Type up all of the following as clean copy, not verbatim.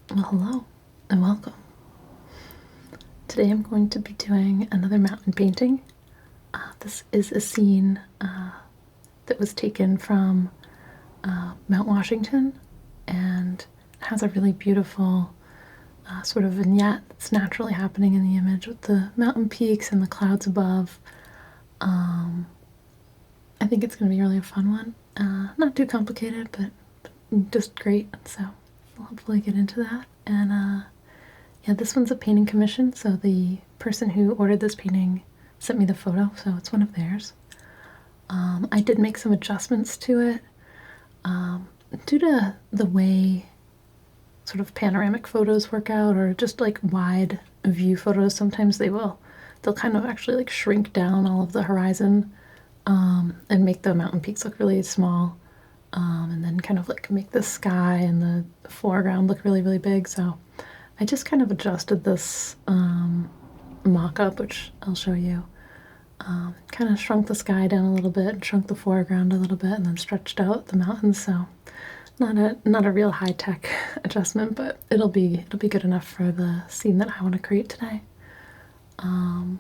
Well, hello and welcome. Today I'm going to be doing another mountain painting. This is a scene that was taken from Mount Washington and has a really beautiful sort of vignette that's naturally happening in the image with the mountain peaks and the clouds above. I think it's going to be really a fun one. Not too complicated, but just great. So we'll hopefully get into that. And yeah, this one's a painting commission, so the person who ordered this painting sent me the photo, so it's one of theirs. I did make some adjustments to it. Due to the way sort of panoramic photos work out, or just like wide view photos, sometimes they'll kind of actually like shrink down all of the horizon and make the mountain peaks look really small, and then kind of like make the sky and the foreground look really, really big. So I just kind of adjusted this mock-up, which I'll show you. Kind of shrunk the sky down a little bit, shrunk the foreground a little bit, and then stretched out the mountains. So not a real high-tech adjustment, but it'll be good enough for the scene that I want to create today. Yeah,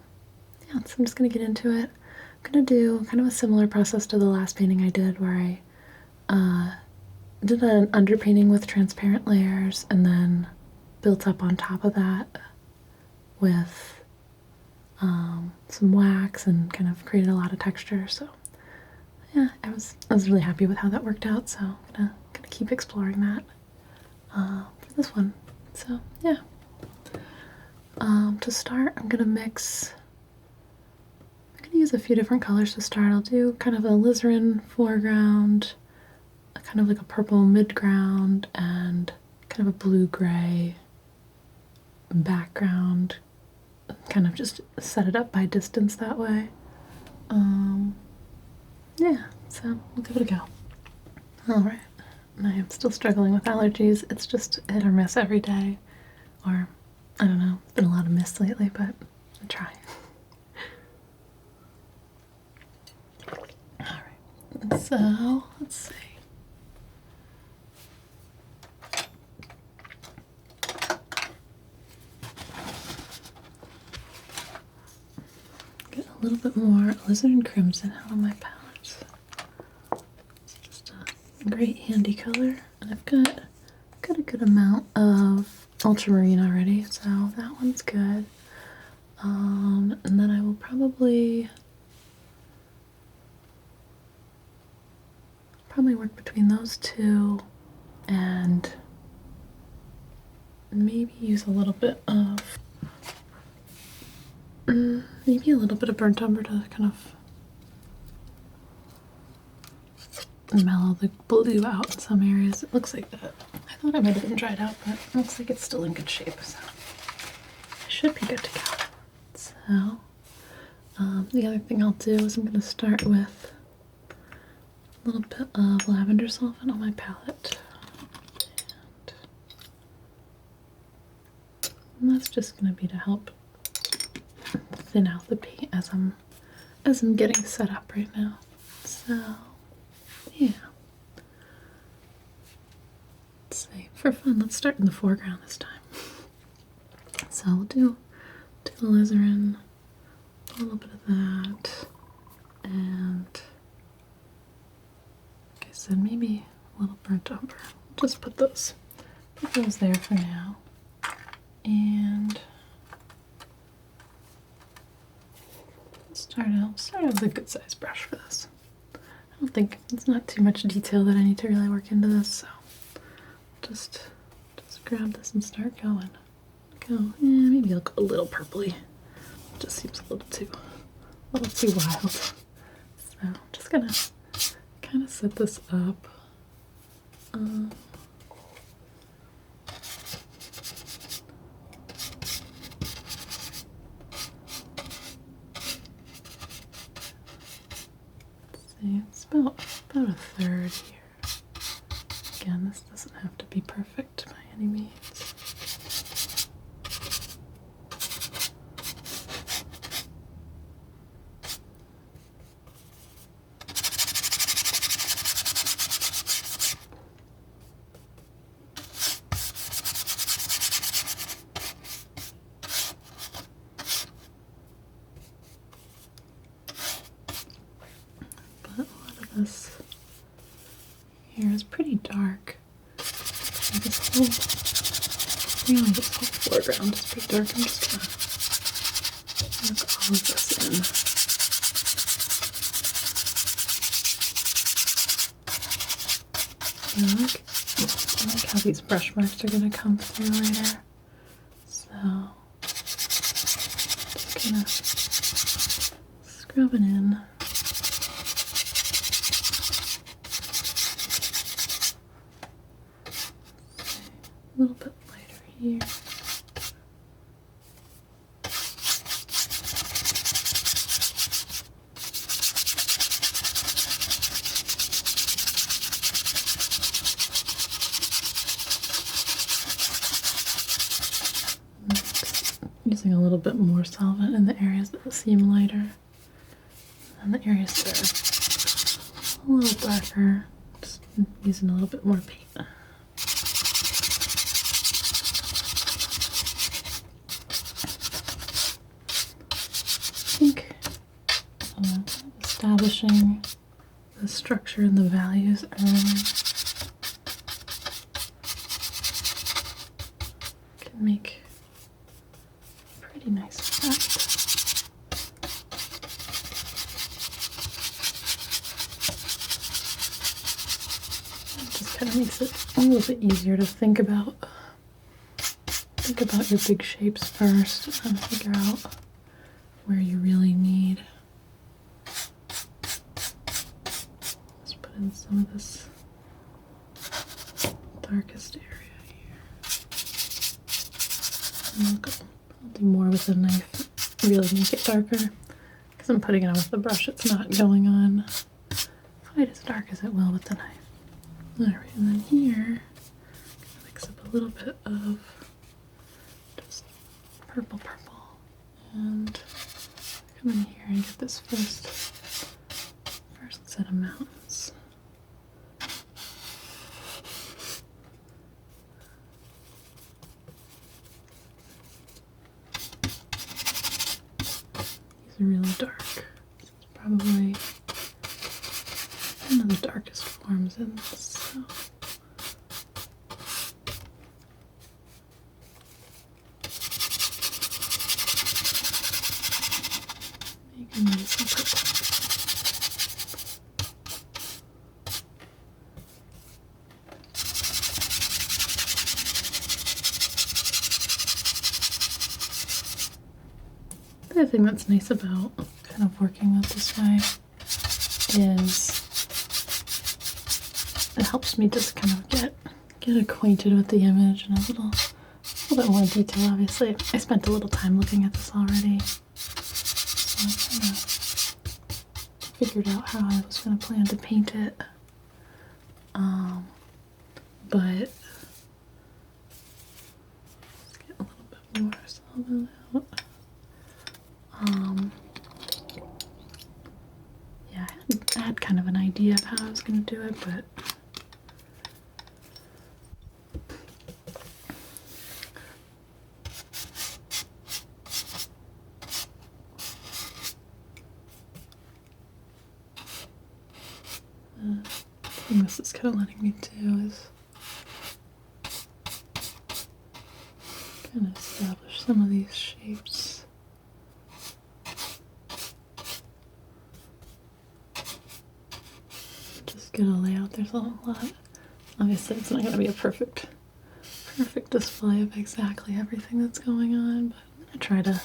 so I'm just gonna get into it. I'm gonna do kind of a similar process to the last painting I did, where I did an underpainting with transparent layers and then built up on top of that with some wax and kind of created a lot of texture. So yeah, I was really happy with how that worked out. So I'm gonna keep exploring that for this one. So yeah, to start, I'm gonna use a few different colors to start. I'll do kind of a alizarin foreground, kind of like a purple midground, and kind of a blue-gray background. Kind of just set it up by distance that way. Yeah, so we'll give it a go. Alright, I am still struggling with allergies. It's just hit or miss every day. Or, I don't know, it's been a lot of miss lately, but I try. Alright, so let's see. Get a little bit more alizarin crimson out of my palette. It's just a great handy color, and I've got a good amount of ultramarine already, so that one's good. And then I will probably work between those two and maybe use a little bit of burnt umber to kind of mellow the blue out in some areas. It looks like that. I thought it might have been dried out, but it looks like it's still in good shape, so I should be good to go. So the other thing I'll do is I'm going to start with a little bit of lavender solvent on my palette. And that's just going to be to help thin out the paint as I'm getting set up right now. So yeah. Let's see. For fun, let's start in the foreground this time. So we'll do the alizarin, a little bit of that, and like I said, maybe a little burnt umber. Just put those there for now. And start out with a good sized brush for this. I don't think it's not too much detail that I need to really work into this, so just grab this and start going. Maybe I'll go a little purpley. It just seems a little too wild. So I'm just gonna kind of set this up. It's about a third here. Again, this doesn't have to be perfect by any means. dark. So this whole, really this whole foreground is pretty dark. I'm just gonna work all of this in. I like how these brush marks are gonna come through later. So just gonna scrub it in. A little bit lighter here. Using a little bit more solvent in the areas that seem lighter, and the areas that are a little darker, just using a little bit more paint. I think establishing the structure and the values early can make a pretty nice effect. It just kind of makes it a little bit easier to think about your big shapes first and figure out where you really need. Let's put in some of this darkest area here. I'll do more with the knife, really make it darker, because I'm putting it on with the brush. It's not going on quite as dark as it will with the knife. Alright, and then here, mix up a little bit of just purple, and come in here and get this first set of mountains. These are really dark. This is probably one of the darkest forms in this. So. The other thing that's nice about kind of working with this way is it helps me just kind of get acquainted with the image in a little bit more detail. Obviously, I spent a little time looking at this already, so I kind of figured out how I was going to plan to paint it. But let's get a little bit more solvent out. Yeah, I had kind of an idea of how I was going to do it, but the thing this is kind of letting me do is kind of establish some of these shapes. Get a layout. There's a lot. Obviously, it's not going to be a perfect display of exactly everything that's going on, but I'm going to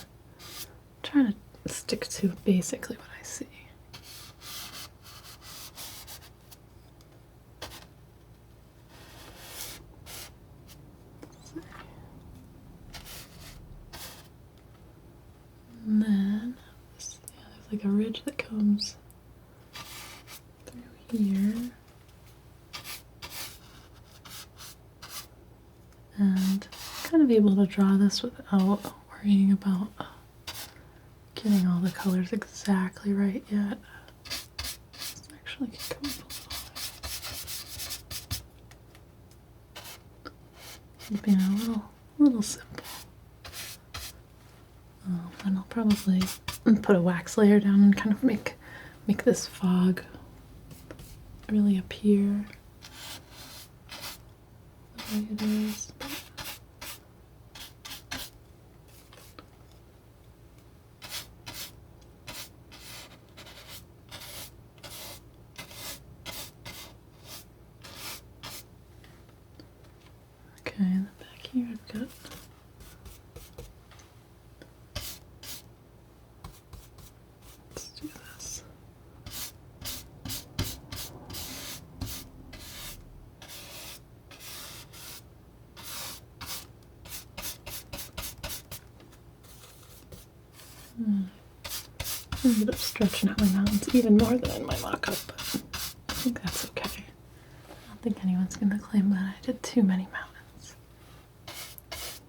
try to stick to basically what I see. And then there's like a ridge that comes here, and kind of able to draw this without worrying about getting all the colors exactly right yet. This actually can come up a little. Being a little simple. And I'll probably put a wax layer down and kind of make this fog really appear. way it is. Okay, in the back here I've got let's do this. I ended up stretching out my mountains even more than in my mock-up, but I think that's okay. I don't think anyone's going to claim that I did too many mountains.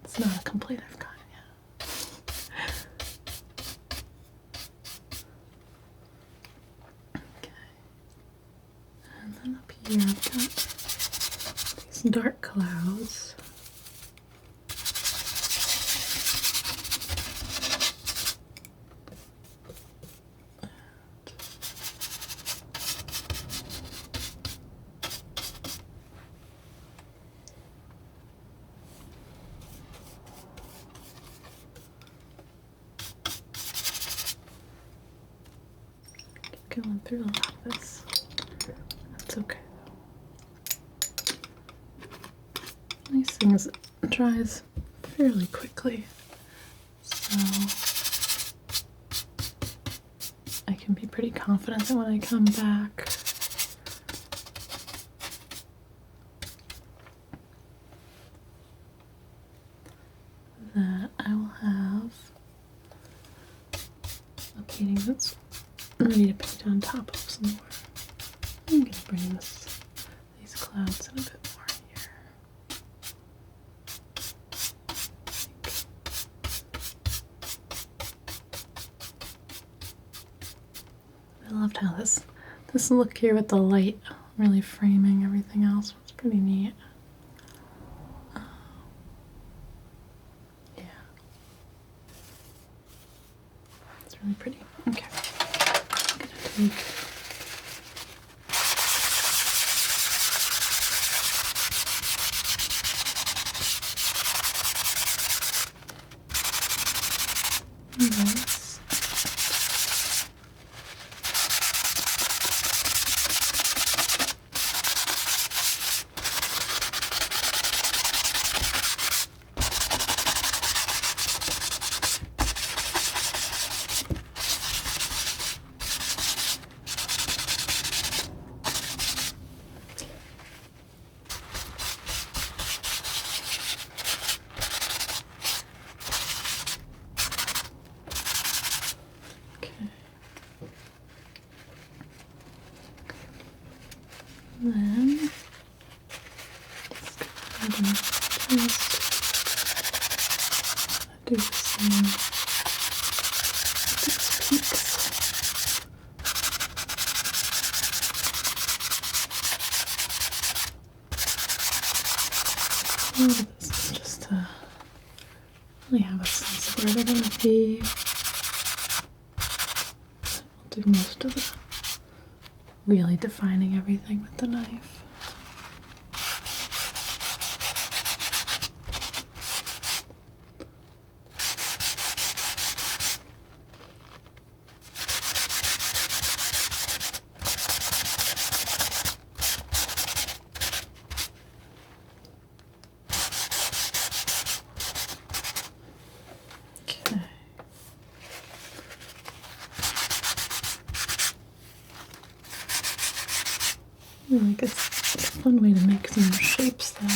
It's not a complaint I've gotten yet. Okay. And then up here I've got these dark clouds. Going through a lot of this. That's okay. These things dries fairly quickly, so I can be pretty confident that when I come back that I will have a painting that's ready to paint on top of some more. I'm going to bring these clouds in a bit more here. I loved how this look here with the light really framing everything else was pretty neat. Yeah. It's really pretty. Okay. I'm gonna take this. Then just do the same with these peaks. All of this is just to really have a sense of where they're going to be. I'll do most of the really defining everything with the knife. Okay. I think it's a fun way to make some shapes though.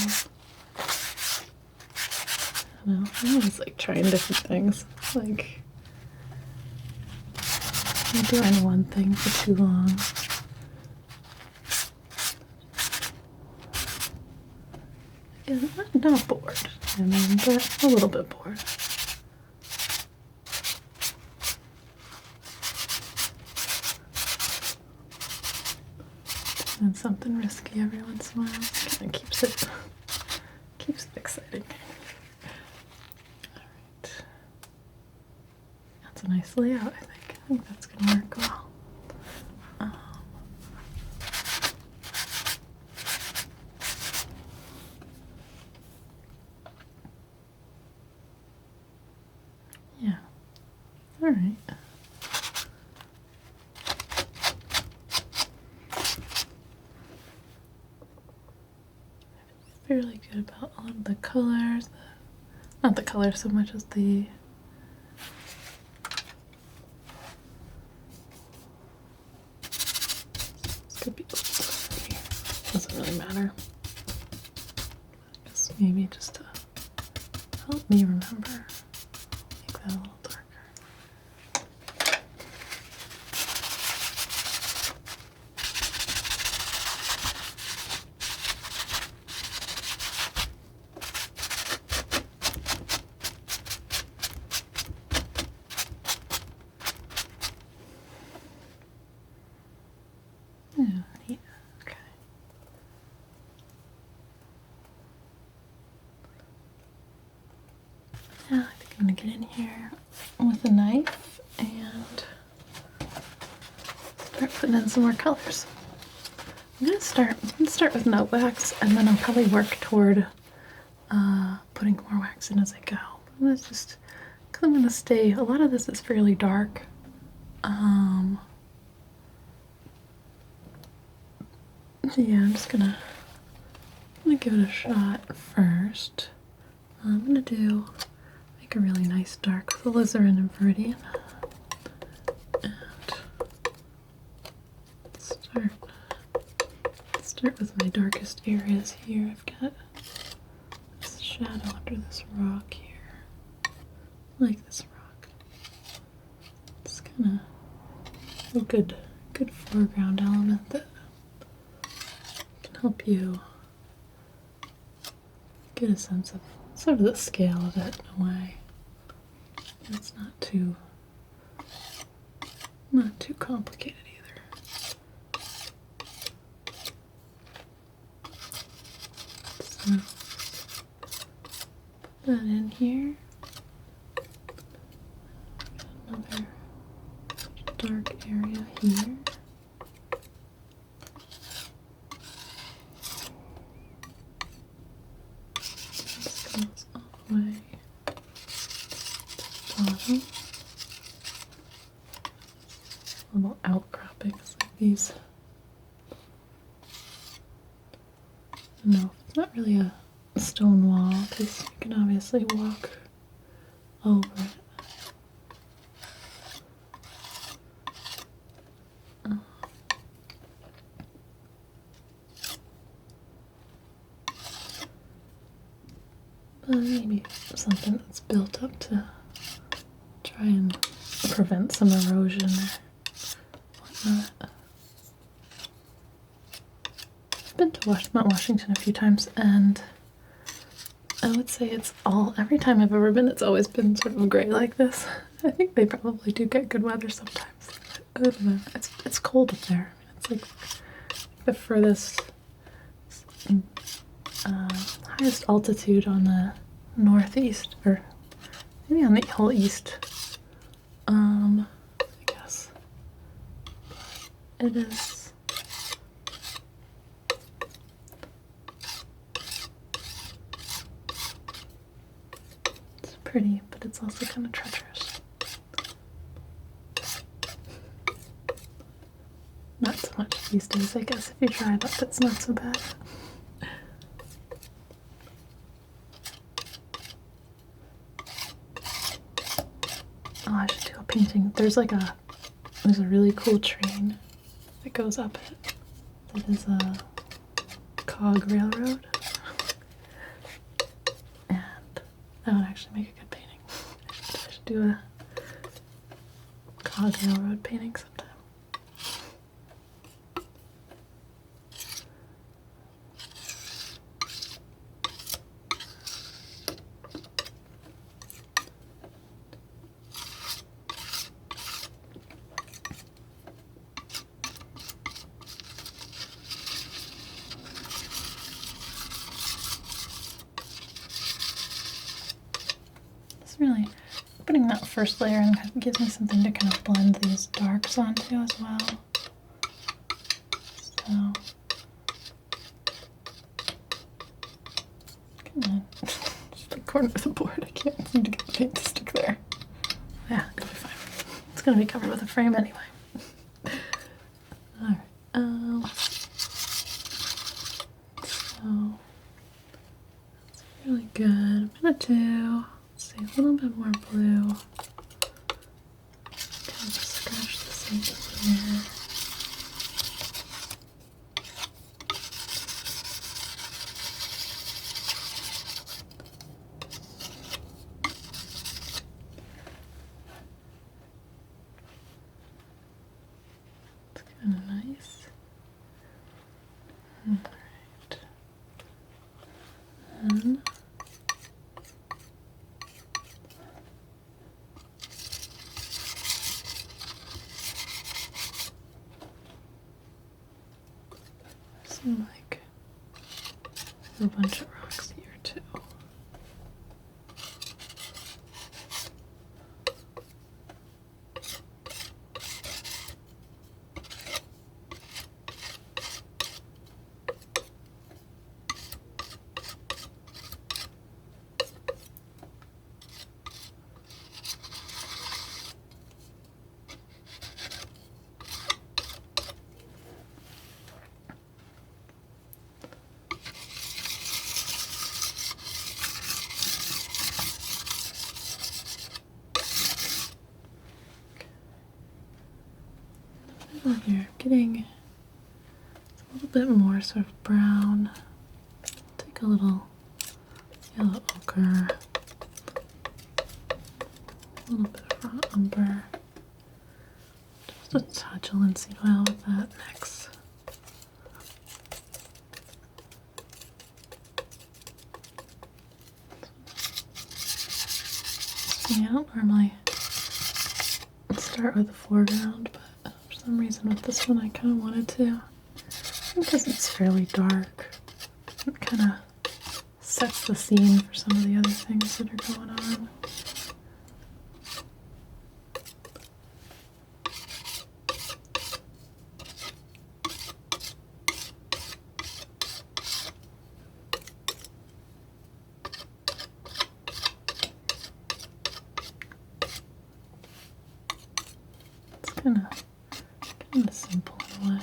I don't know, I always like trying different things. Like, I'm doing one thing for too long. Yeah, not bored, I mean, but a little bit bored. And something risky every once in a while kind of keeps it exciting. All right, that's a nice layout. I think that's gonna work well. Yeah. All right. Fairly good about a lot of the colors. Not the colors so much as the this could be doesn't really matter. I guess maybe just to help me remember. Make that a little darker. Yeah, neat. Okay. Now I think I'm gonna get in here with a knife and start putting in some more colors. I'm gonna start with no wax, and then I'll probably work toward putting more wax in as I go. I'm gonna just, because I'm gonna stay. A lot of this is fairly dark. Yeah, I'm just gonna give it a shot first. I'm gonna make a really nice dark with alizarin and viridian. And start with my darkest areas here. I've got this shadow under this rock here. I like this rock. It's kind of a good foreground element that can help you get a sense of sort of the scale of it in a way. It's not too complicated either. So put that in here. Another dark area here. This goes all the way to the bottom. Little outcroppings like these. No, it's not really a stone wall because you can obviously walk over it. Maybe something that's built up to try and prevent some erosion or whatnot. I've been to Mount Washington a few times, and I would say every time I've ever been, it's always been sort of gray like this. I think they probably do get good weather sometimes. I don't know. It's cold up there. It's like the furthest highest altitude on the northeast, or maybe on the whole east. I guess it is. It's pretty, but it's also kind of treacherous. Not so much these days, I guess. If you drive up, it's not so bad. Oh, I should do a painting. There's a really cool train that goes up it. That is a cog railroad. And that would actually make a good painting. I should do a cog railroad painting sometime. Really putting that first layer in kind of gives me something to kind of blend these darks onto as well. So, come on, just the corner of the board. I can't seem to get the paint to stick there. gonna be covered with a frame anyway. Alright, so that's really good. I'm gonna do, let's see, a little bit more blue. Kind of scratch this in here. Kind of nice. Alright. And some like a bunch of rocks here too. Here, getting a little bit more sort of brown. Take a little yellow ochre, a little bit of raw umber, just a touch of linseed oil with that next. Yeah, I don't normally start with the foreground, but for some reason with this one I kind of wanted to, because it's fairly dark. It kind of sets the scene for some of the other things that are going on. It's kind of simple in a way.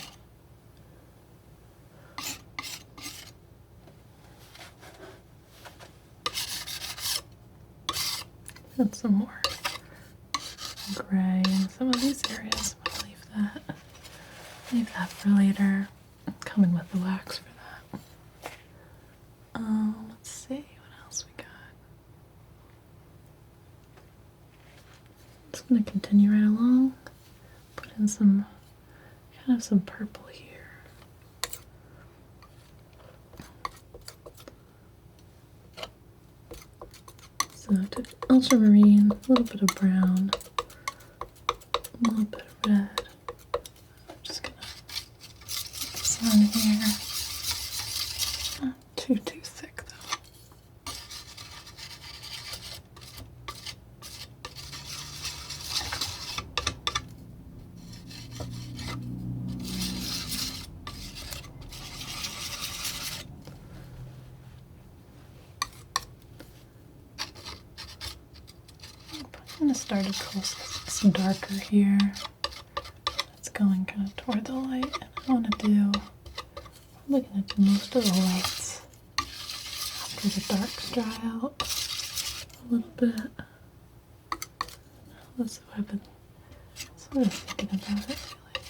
And some more gray in some of these areas. I'm gonna leave that for later. I'm coming with the wax for that. Let's see what else we got. I'm just gonna continue right along. Put in some kind of some purple here. So I took ultramarine, a little bit of brown, a little bit of red. I'm just gonna put this on here. Not too thick though. I'm gonna start it close because it's darker here. It's going kind of toward the light, and I want to do, I'm looking to do most of the lights after the darks dry out a little bit. That's what I've been sort of thinking about it, really.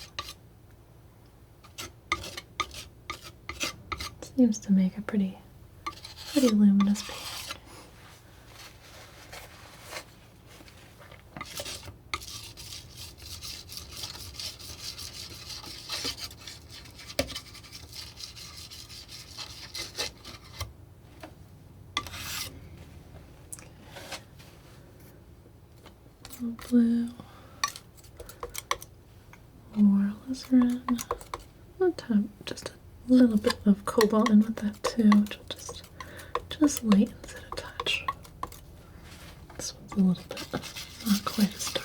It seems to make a pretty luminous painting. Blue, more alizarin, just a little bit of cobalt in with that too, which will just lightens it a touch. This one's a little bit not quite as dark.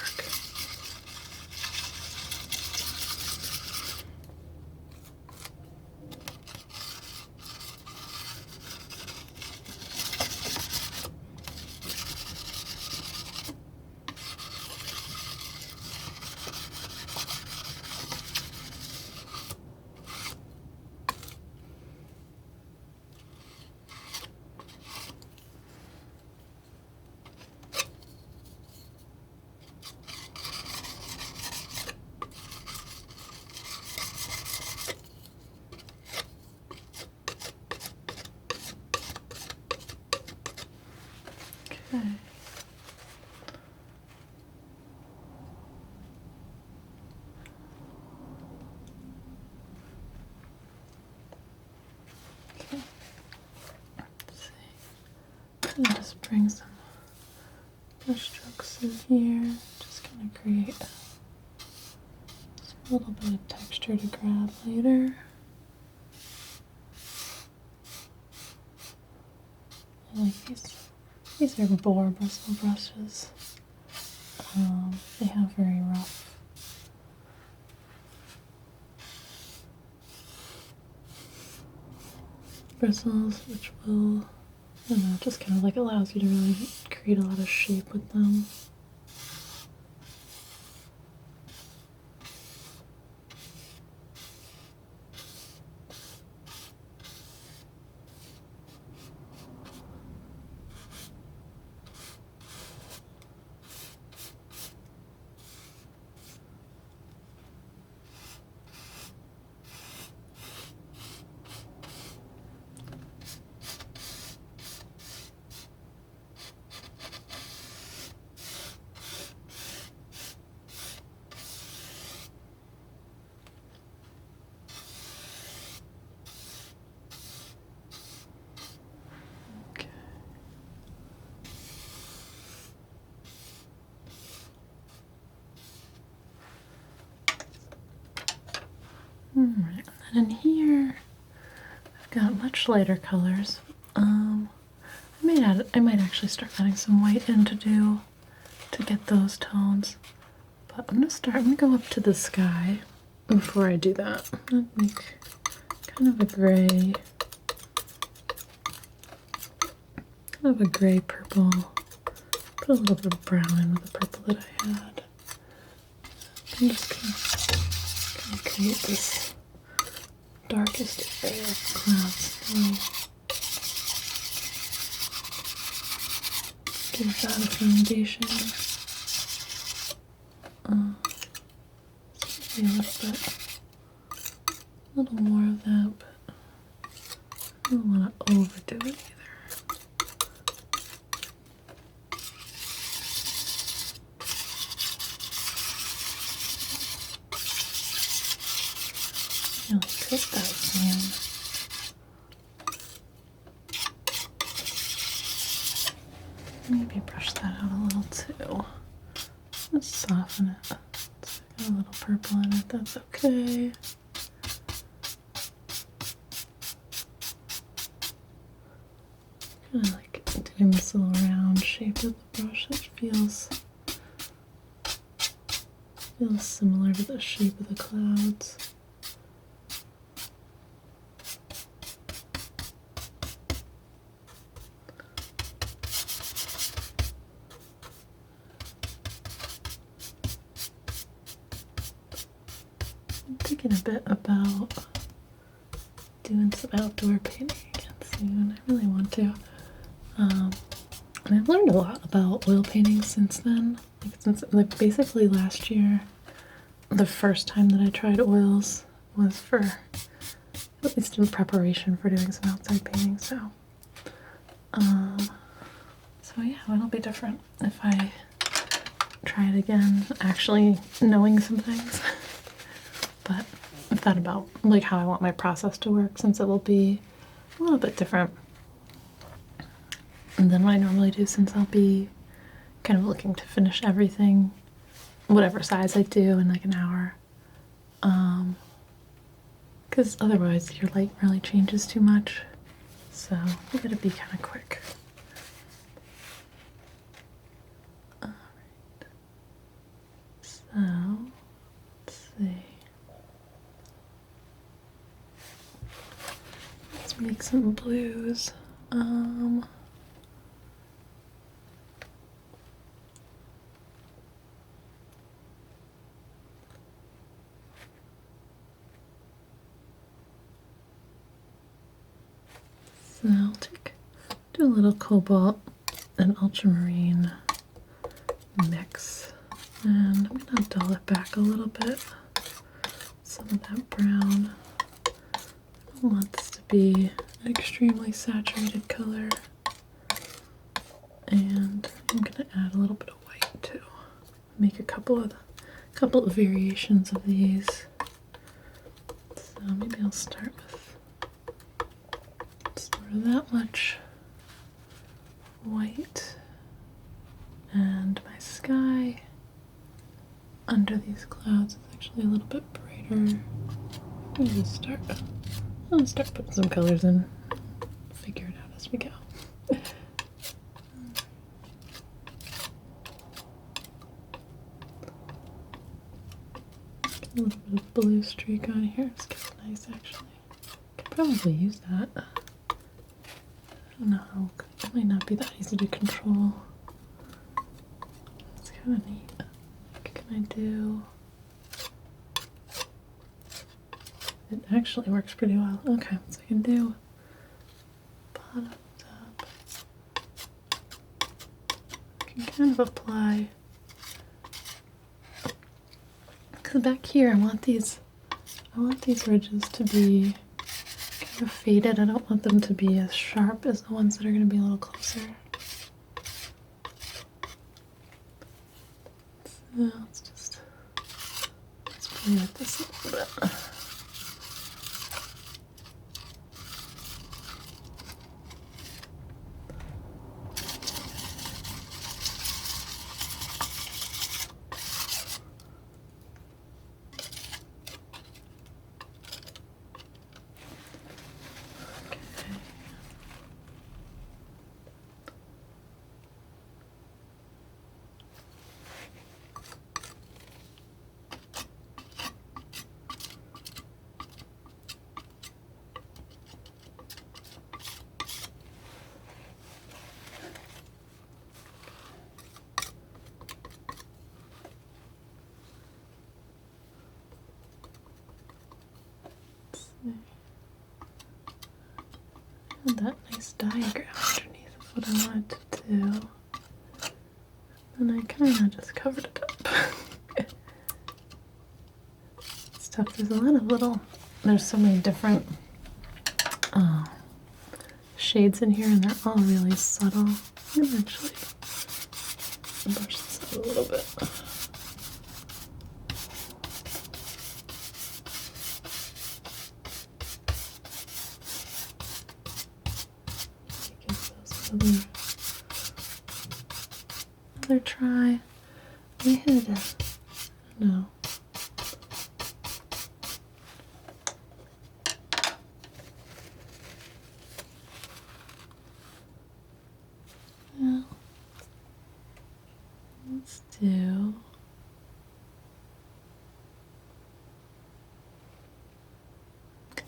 Okay. Okay. Let's see. I'll just bring some brush strokes in here. Just gonna create a little bit of texture to grab later. I like these. These are boar bristle brushes. They have very rough bristles, which will, I don't know, just kind of like allows you to really create a lot of shape with them. Alright, and in here I've got much lighter colors. I might actually start adding some white in to get those tones. But I'm gonna go up to the sky before I do that. I'm gonna make kind of a gray purple. Put a little bit of brown in with the purple that I had. I'm just gonna create this darkest area of clouds. Give that a foundation. Maybe a little more of that, but I don't want to overdo it either. Really coat that sand. Maybe brush that out a little too. Let's soften it. It's got a little purple in it, that's okay. Kind of like doing this little round shape with the brush. It feels similar to the shape of the clouds. I'm thinking a bit about doing some outdoor painting again soon. I really want to. And I've learned a lot about oil painting since then. Since basically last year, the first time that I tried oils was for, at least in preparation for doing some outside painting. So yeah, it'll be different if I try it again, actually knowing some things. But I've thought about like how I want my process to work, since it will be a little bit different than what I normally do, since I'll be kind of looking to finish everything, whatever size I do, in like an hour. Because otherwise your light really changes too much. So you gotta be kind of quick. Alright. So, let's see. Let's make some blues. So I'll do a little cobalt and ultramarine mix, and I'm gonna dull it back a little bit. Some of that brown. I don't want this to be an extremely saturated color, And I'm gonna add a little bit of white too. Make a couple of variations of these. So maybe I'll start with sort of that much white, and my sky under these clouds is actually a little bit brighter. I'll just start putting some colors in. Figure it out as we go. A little bit of blue streak on here. It's kind of nice, actually. Could probably use that. I don't know how. It might not be that easy to control. It's kind of neat. What can I do? It actually works pretty well. Okay, so I can do bottom up. I can kind of apply. Because back here, I want these ridges to be kind of faded. I don't want them to be as sharp as the ones that are going to be a little closer. So let's play with this a little bit. And that nice diagram underneath is what I wanted to do. And I kind of just covered it up. It's tough. There's a lot of there's so many different shades in here, and they're all really subtle. I'm gonna actually brush this out a little bit. Another try. I hit it. No. Well, let's do. I'm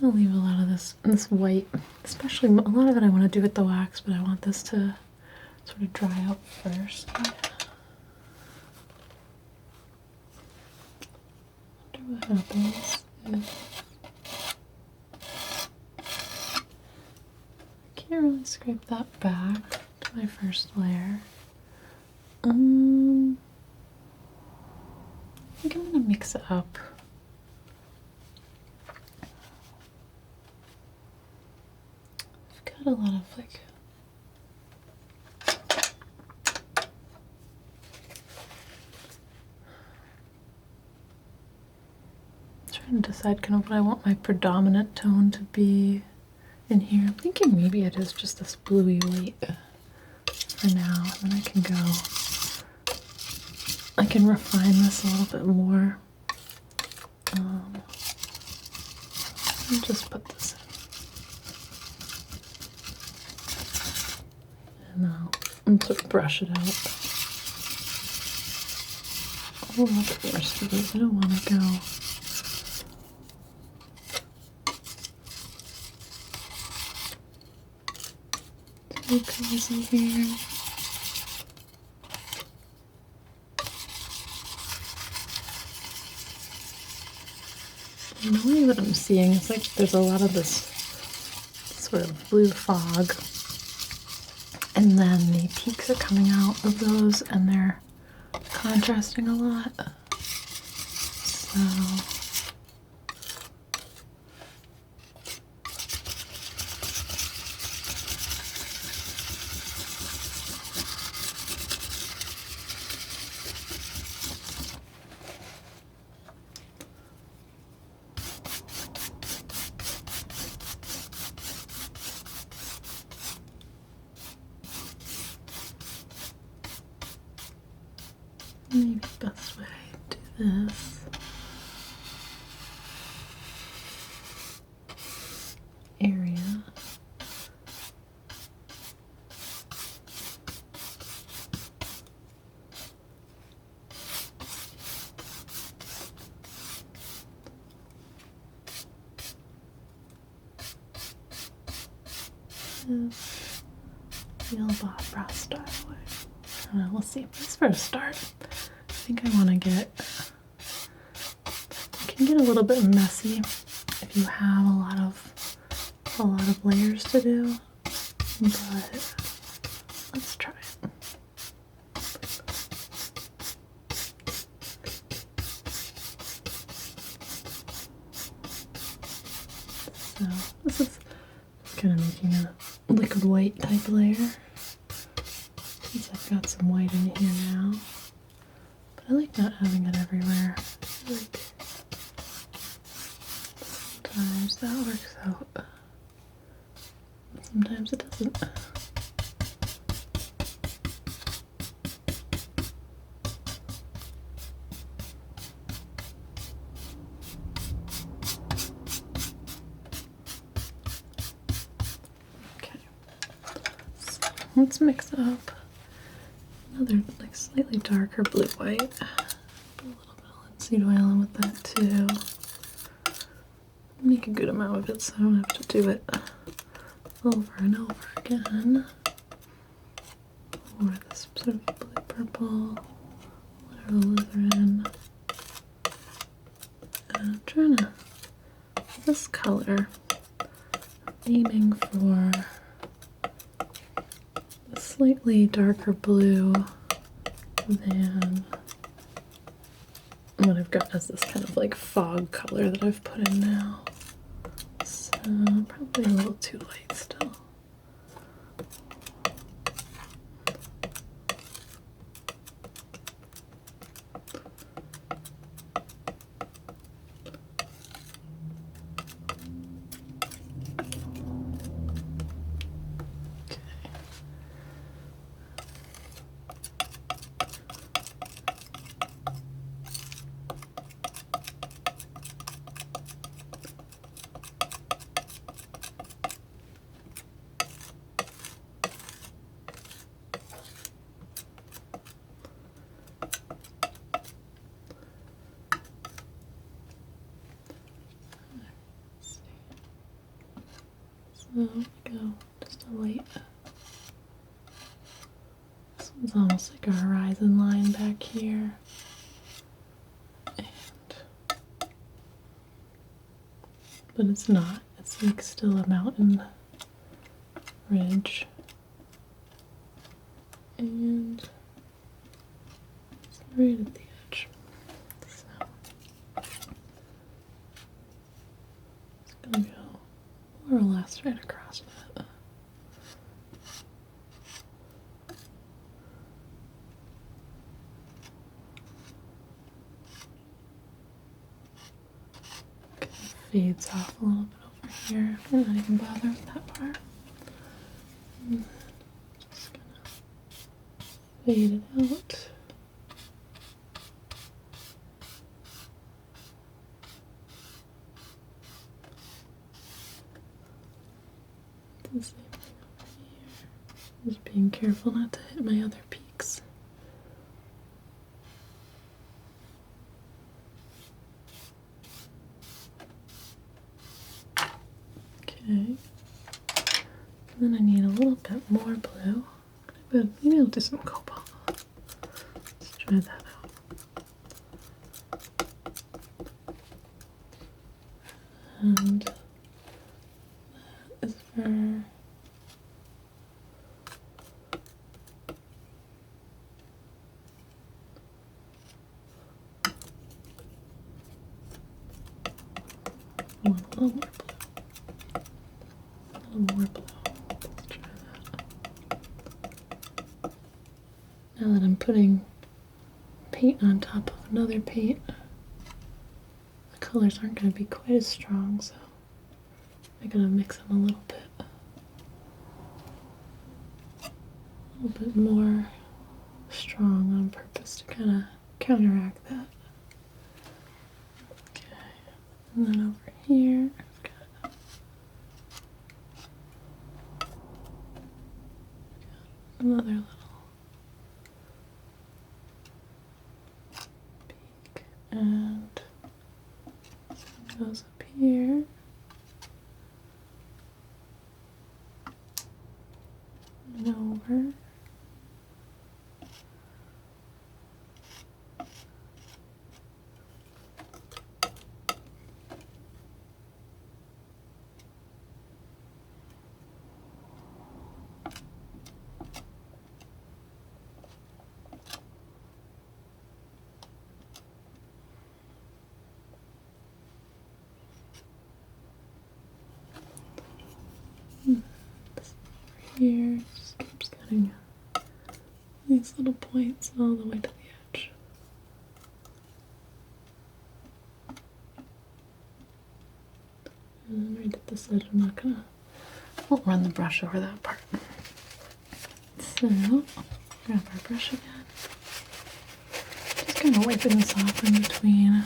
gonna leave a lot of this white, especially a lot of it I want to do with the wax, but I want this to sort of dry out first. I wonder what happens if I can't really scrape that back to my first layer. I think I'm gonna mix it up. I've got a lot of trying to decide kind of what I want my predominant tone to be in here. I'm thinking maybe it is just this bluey white for now, and then I can refine this a little bit more. I'll just put this in, and sort of brush it out a little bit more smooth. I don't want to go too crazy here. And the way that I'm seeing is like there's a lot of this sort of blue fog, and then the peaks are coming out of those and they're contrasting a lot. So maybe the best way to do this area. Feel Bob Ross style way. I don't know, we'll see. Let's first start. I think I want to get, it can get a little bit messy if you have a lot of layers to do, but let's try it. So this is kind of making a liquid white type layer, since I've got some white in here now, but I like not having it everywhere. I feel like sometimes that works out, but sometimes it doesn't. Let's mix up another like slightly darker blue-white. Put a little bit of linseed oil in with that too. Make a good amount of it so I don't have to do it over and over again. Or this sort of blue-purple, alizarin. I'm trying to, this color, I'm aiming for slightly darker blue than what I've got as this kind of like fog color that I've put in now. So probably a little too light still. So go just a light. This one's almost like a horizon line back here. But it's not. It's like still a mountain ridge. And it's right at the edge. So it's gonna go more or less right across that. Fades off a little bit over here. I'm not even bother with that part. And then just gonna fade it out. The same thing over here. Just being careful not to hit my other peaks. Okay, and then I need a little bit more blue, but maybe I'll do some cobalt. Let's try that out. And that is for a little more blue. More blue. Let's try that. Now that I'm putting paint on top of another paint, the colors aren't going to be quite as strong, so I'm going to mix them a little bit more strong on purpose to kind of counteract that. Okay, and then over here, I've got another little peak, and it goes up here. And over. Here, just keeps getting these little points all the way to the edge. And right at this edge, won't run the brush over that part. So, grab our brush again. Just kind of wiping this off in between.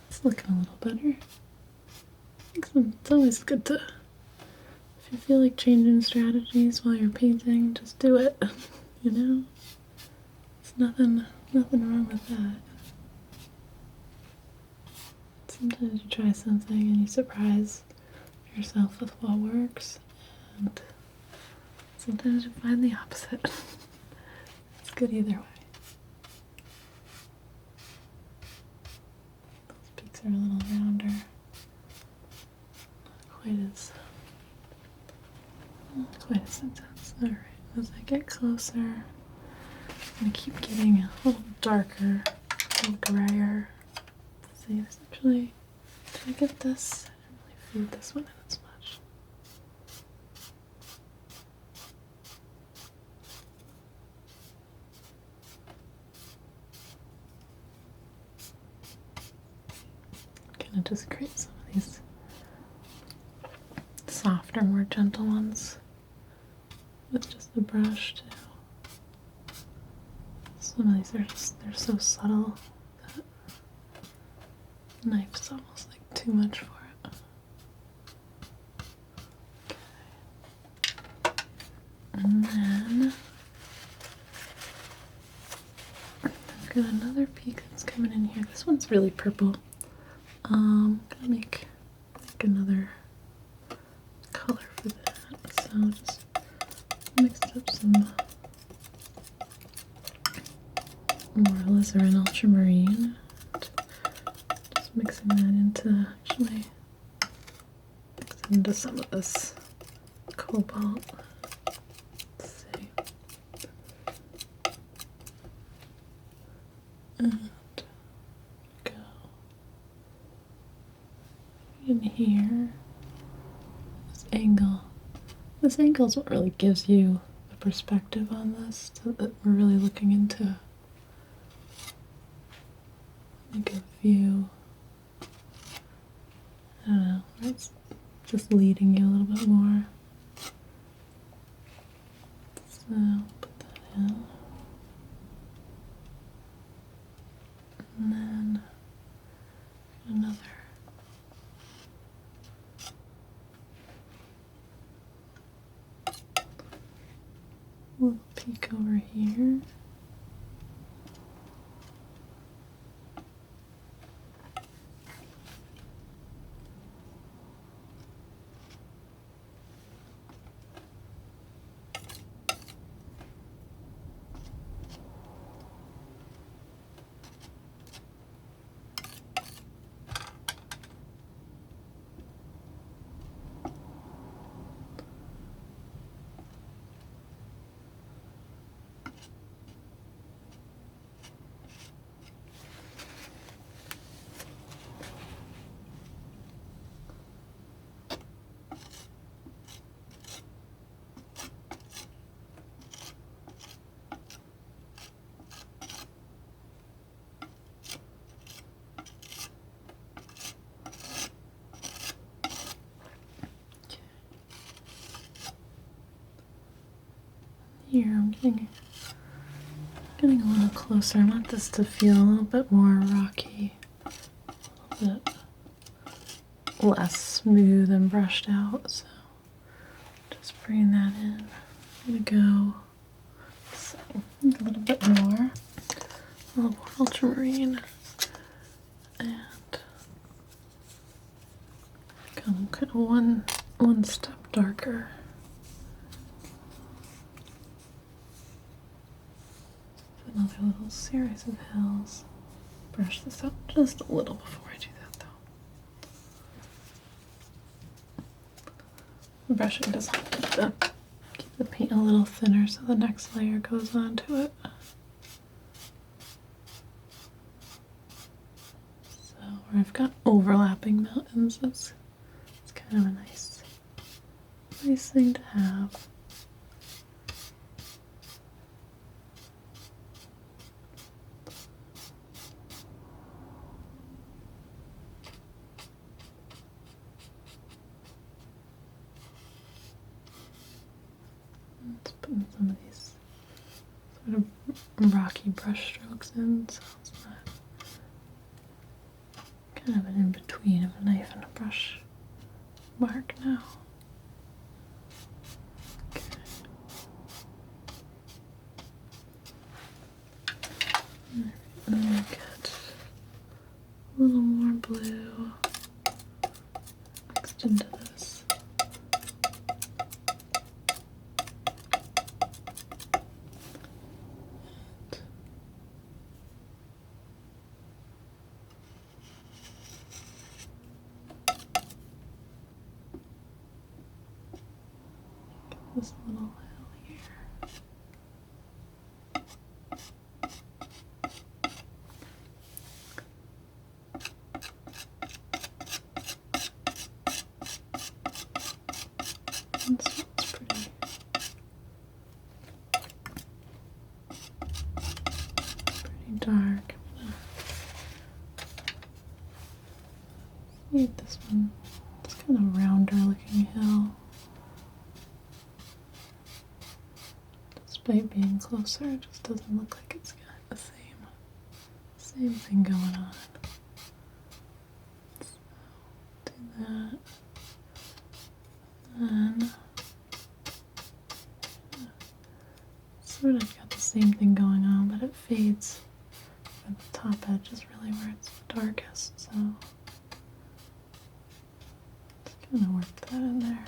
It's looking a little better. It's always good to, if you feel like changing strategies while you're painting, just do it, you know? There's nothing wrong with that. Sometimes you try something and you surprise yourself with what works, and sometimes you find the opposite. It's good either way. Those peaks are a little rounder. Not quite as intense. Alright, as I get closer, I'm going to keep getting a little darker, a little grayer. Let's see, this actually, did I get this? I didn't really feed this one in as much. I'm going to just create some of these softer, more gentle ones with just the brush too. Some of these are they're so subtle that the knife's almost like too much for it. Okay. And then I've got another peak that's coming in here. This one's really purple. I'm gonna make another color for that. So just mixed up some more alizarin ultramarine. Just mixing that into, actually, mix it into some of this cobalt. Let's see. And go in here. This angle is what really gives you the perspective on this, so that we're really looking into like a view. I don't know, it's just leading you a little bit more. So put that in. And then another. Little peek over here. here, I'm getting a little closer. I want this to feel a little bit more rocky, a little bit less smooth and brushed out. So just bring that in. I'm gonna go a little bit more, a little more ultramarine, and come kind of one step darker. Another little series of hills. Brush this out just a little before I do that, though. Brushing does help keep the paint a little thinner so the next layer goes onto it. So where I've got overlapping mountains, it's kind of a nice thing to have. Let's put some of these sort of rocky brush strokes in, so it's not kind of an in-between of a knife and a brush mark now. Okay. And then get a little more blue mixed into this. This little hill here. This one's pretty dark. Need this one. It's kind of rounder looking hill. Despite being closer, it just doesn't look like it's got the same thing going on. So, do that. And sort of got the same thing going on, but it fades. And the top edge is really where it's darkest, so just kind of work that in there.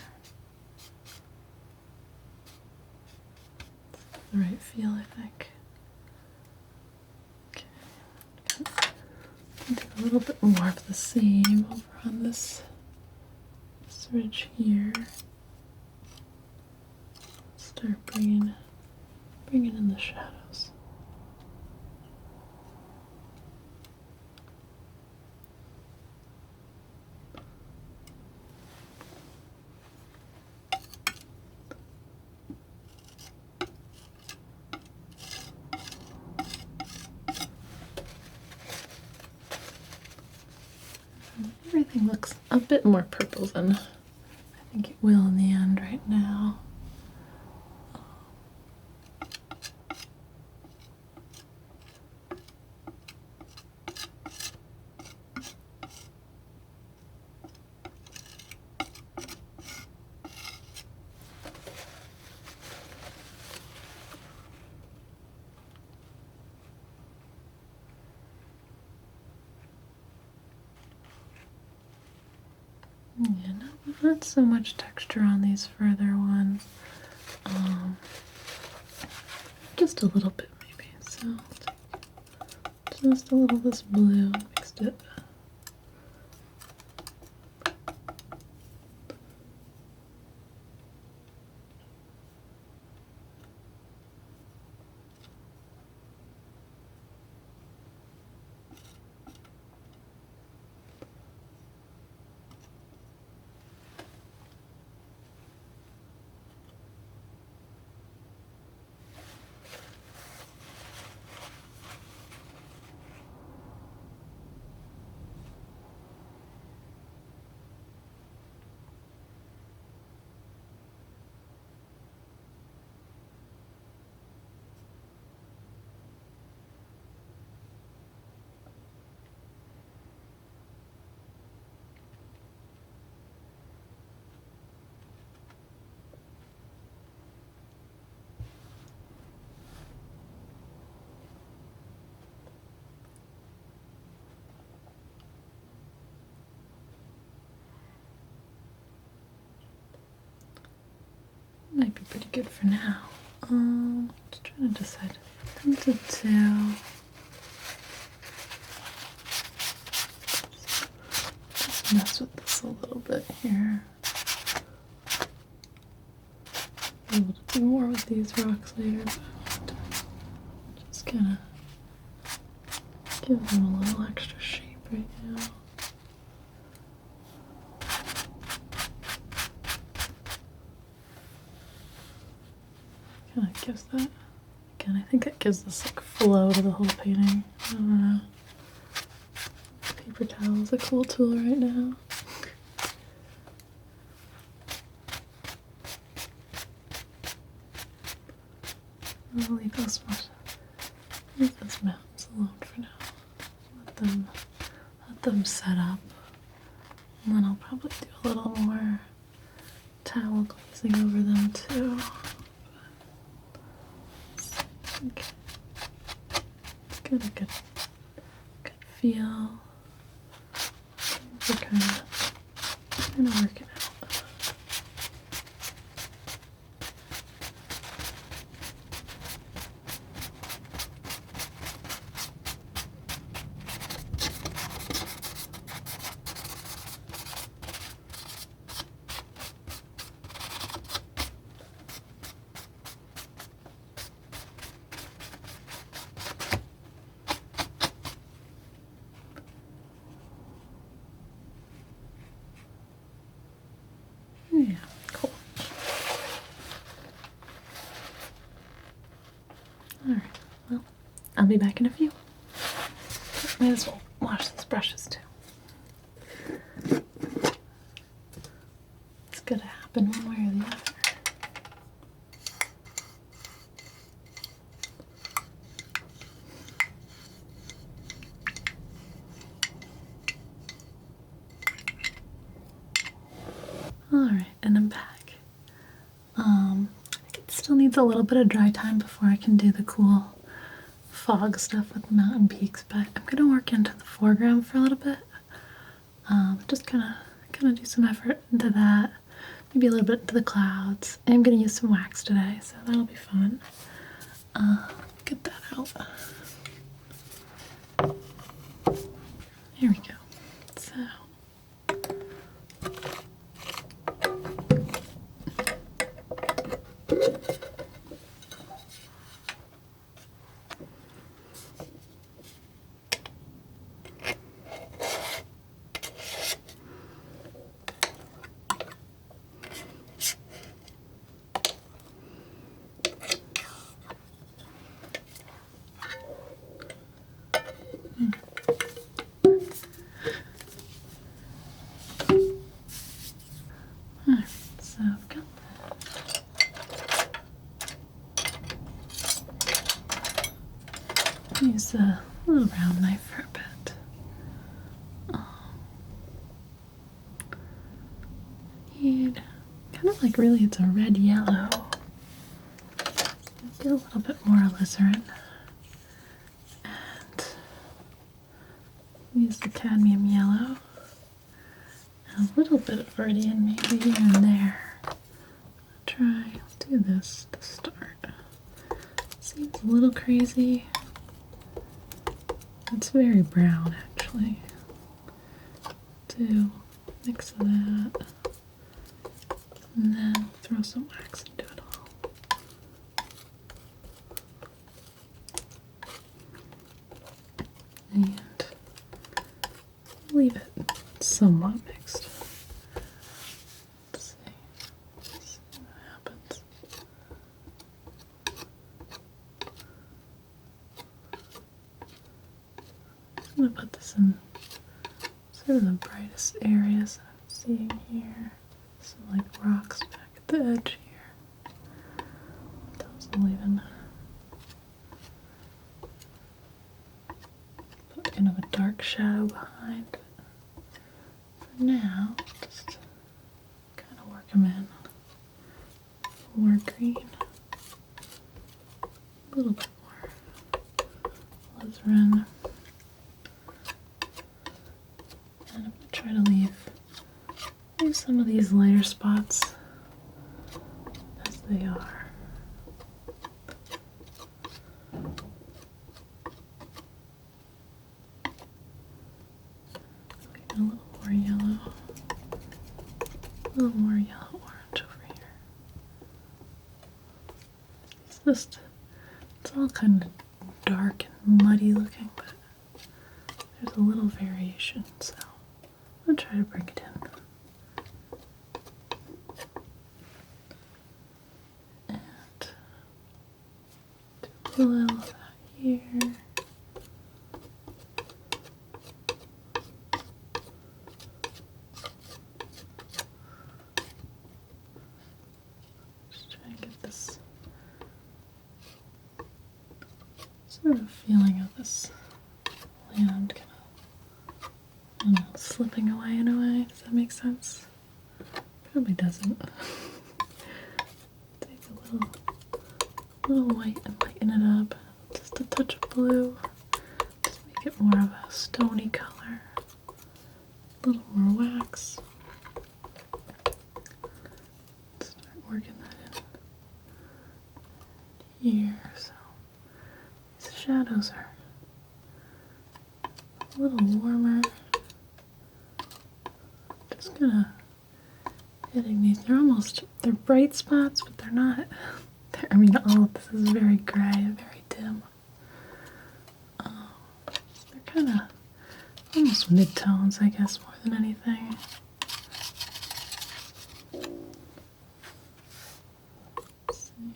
The right feel, I think. Okay, do a little bit more of the same over on this ridge here. Start bringing in the shadows. Everything looks a bit more purple than I think it will in the end right now. Yeah, not so much texture on these further ones. Just a little bit maybe. So just a little of this blue, mixed it. might be pretty good for now. Just trying to decide. I'm tempted to just mess with this a little bit here. Be able to do more with these rocks later, but just kind of give them a little extra shape right now. Kind of gives that, again, I think it gives this like flow to the whole painting. I don't know. Paper towel is a cool tool right now. I'll leave those mountains alone for now. Let them set up. And then I'll probably do a little more towel glazing over them too. Okay. It's got a good feel. We're kind of working out. Yeah, cool. Alright, well, I'll be back in a few. Might as well wash these brushes too. It's gonna happen one way or the other. Alright, and I'm back. I think it still needs a little bit of dry time before I can do the cool fog stuff with the mountain peaks, but I'm gonna work into the foreground for a little bit. Just kind of do some effort into that. Maybe a little bit into the clouds. I'm gonna use some wax today, so that'll be fun. Get that out. Here we go. So. Alright, so I've got that. Use a little round knife for a bit. And kind of like really it's a red yellow. Get a little bit more alizarin. And use the cadmium yellow. And a little bit of Viridian maybe here and there. I'll do this to start. Seems a little crazy. It's very brown actually. Do mix of that. And then throw some wax into it all. And leave it somewhat mixed. Let's see what happens. I'm going to put this in sort of the brightest areas that I'm seeing here. Some like rocks back at the edge here. Doesn't even put kind of a dark shadow behind. For now, just kind of work them in. More green. A little bit more alizarin. And I'm going to try to leave some of these lighter spots as they A little more yellow. A little more yellow orange over here. It's all kind of dark and muddy looking, but there's a little variation, so I'll try to bring it in. And do a little of that here. Just try and get this sort of feeling of this land kind of, I don't know, slipping away in a way. Does that make sense? Probably doesn't. Take a little white and lighten it up. Just a touch of blue. Just make it more of a stony color. A little more wax. Start working that in here. So these shadows are a little warmer. Just gonna hitting these. They're bright spots, but they're not. I mean, all of this is very gray, very dim. They're kind of almost mid-tones, I guess, more than anything. Let's see,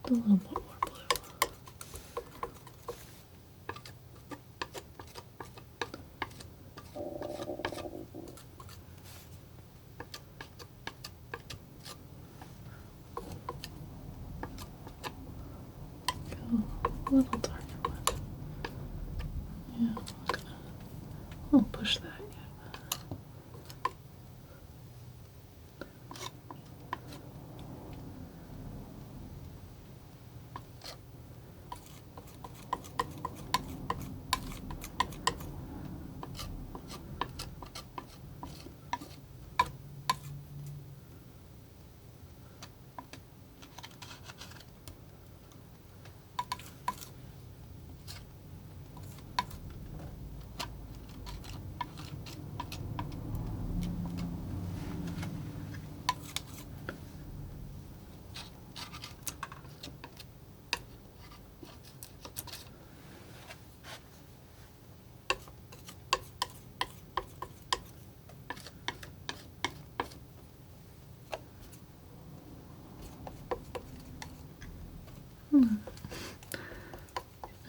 a little bit more blue. Go a little darker one. Yeah, I won't push that yet.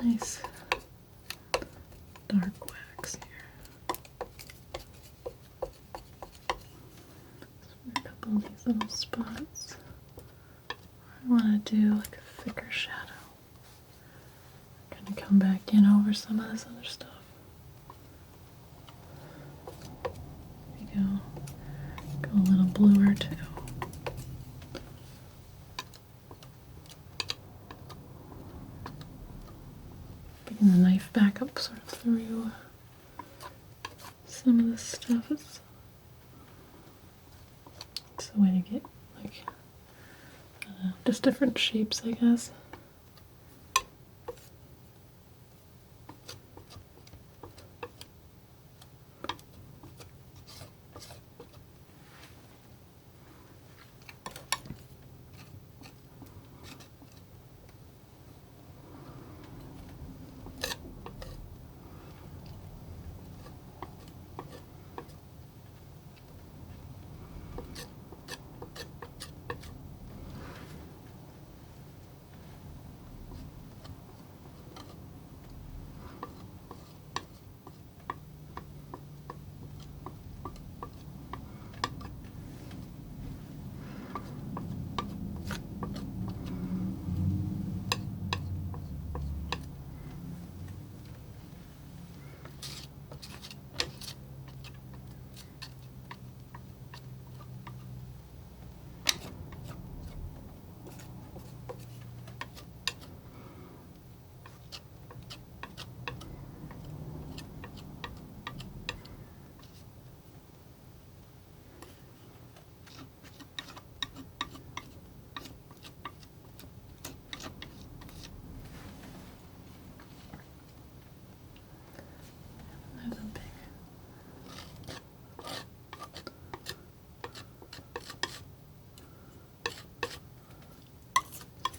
Nice dark wax here. A couple of these little spots. I want to do like a thicker shadow. I'm going to come back in over some of this other stuff. There we go. Go a little bluer too. Bringing the knife back up sort of through some of this stuff. It's a way to get like just different shapes, I guess.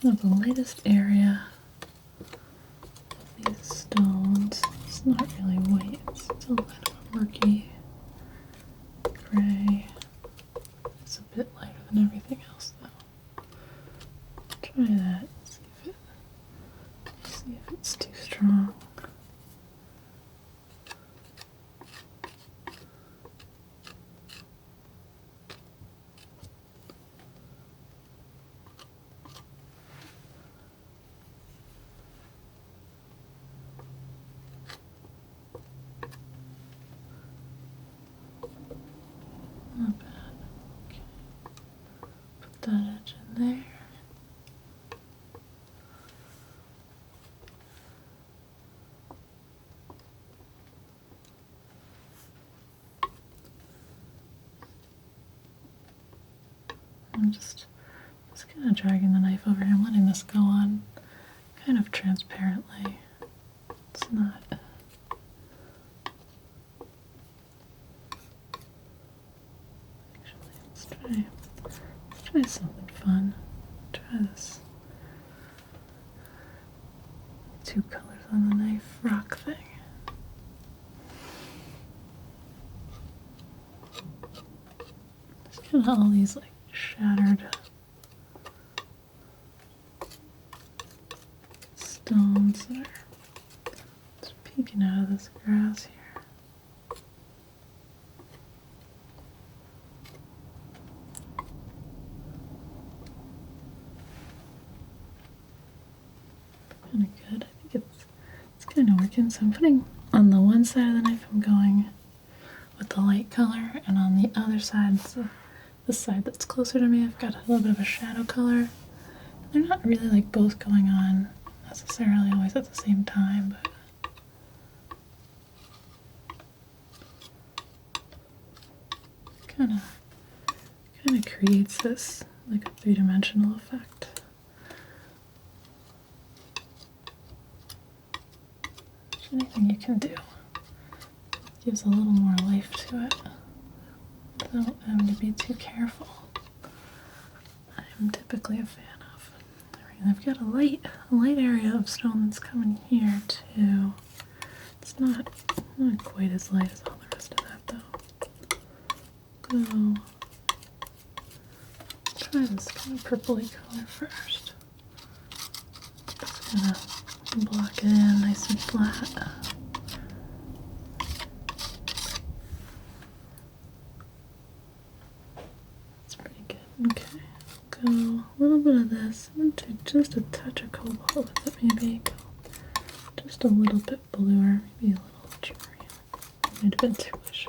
kind of the lightest area of these stones. It's not really white, it's still kind of a murky gray. It's a bit lighter than everything else though. Try that, see if it's too strong. Not bad. Okay. Put that edge in there. I'm just kind of dragging the knife over here. I'm letting this go on kind of transparently. It's not. Actually, let's try something fun. Try this. Two colors on the knife rock thing. Just kind of all these like shattered stones that are just peeking out of this grass here. Kind of good. I think it's kind of working. So I'm putting on the one side of the knife, I'm going with the light color, and on the other side, so the side that's closer to me, I've got a little bit of a shadow color. They're not really like both going on necessarily always at the same time, but kind of creates this like a three-dimensional effect. Anything you can do gives a little more life to it without having to be too careful. I'm typically a fan of. Alright, I've got a light area of stone that's coming here too. It's not quite as light as all the rest of that though. Go try this kind of purpley color first. Just gonna block it in nice and flat. That's pretty good. Okay, go a little bit of this. I'm going to take just a touch of cobalt with it, maybe go just a little bit bluer, maybe a little cherry. Might have been too much.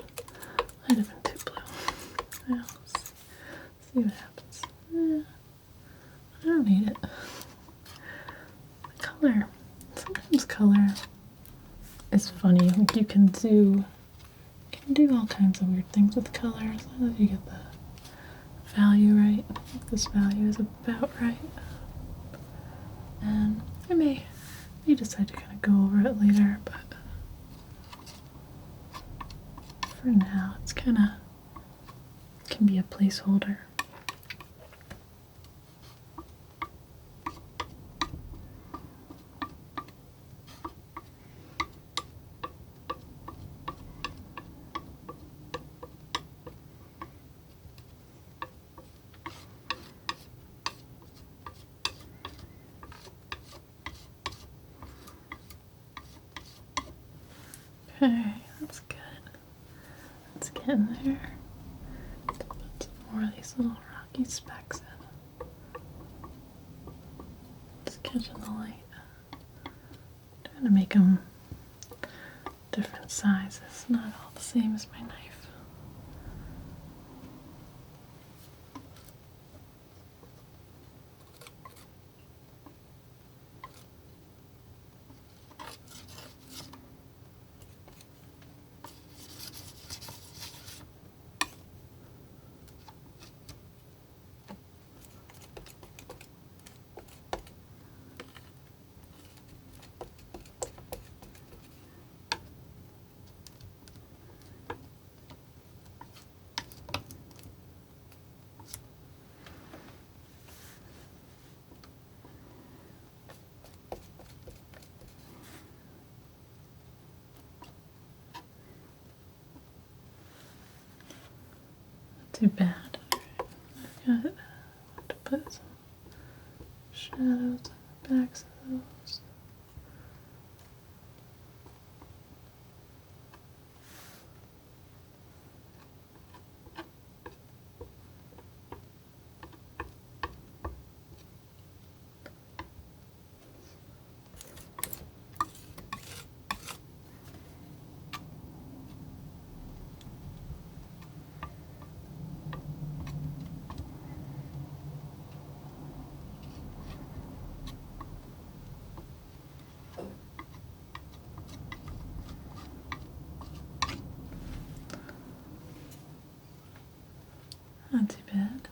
Might have been too blue. Well, let's see what happens. I don't need it. Color. Sometimes color is funny. Like you can do all kinds of weird things with color as long as you get the value right. I think this value is about right. And I may decide to kind of go over it later, but for now it's kind of can be a placeholder. Okay, that's good. Let's get in there. Let's put some more of these little rocky specks in. Just catching the light. Trying to make them different sizes, not all the same as my knife. too bad. I've got to put some shadows on the backs of those. Not too bad.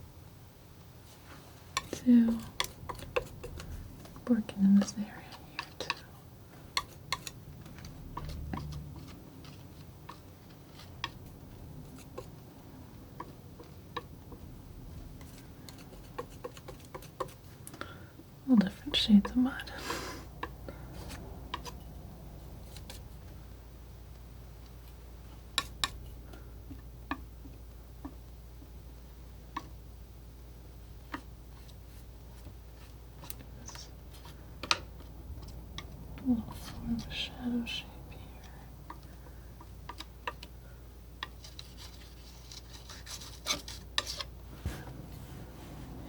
So, working in this area here too. All different shades of mud. A little more of a shadow shape here.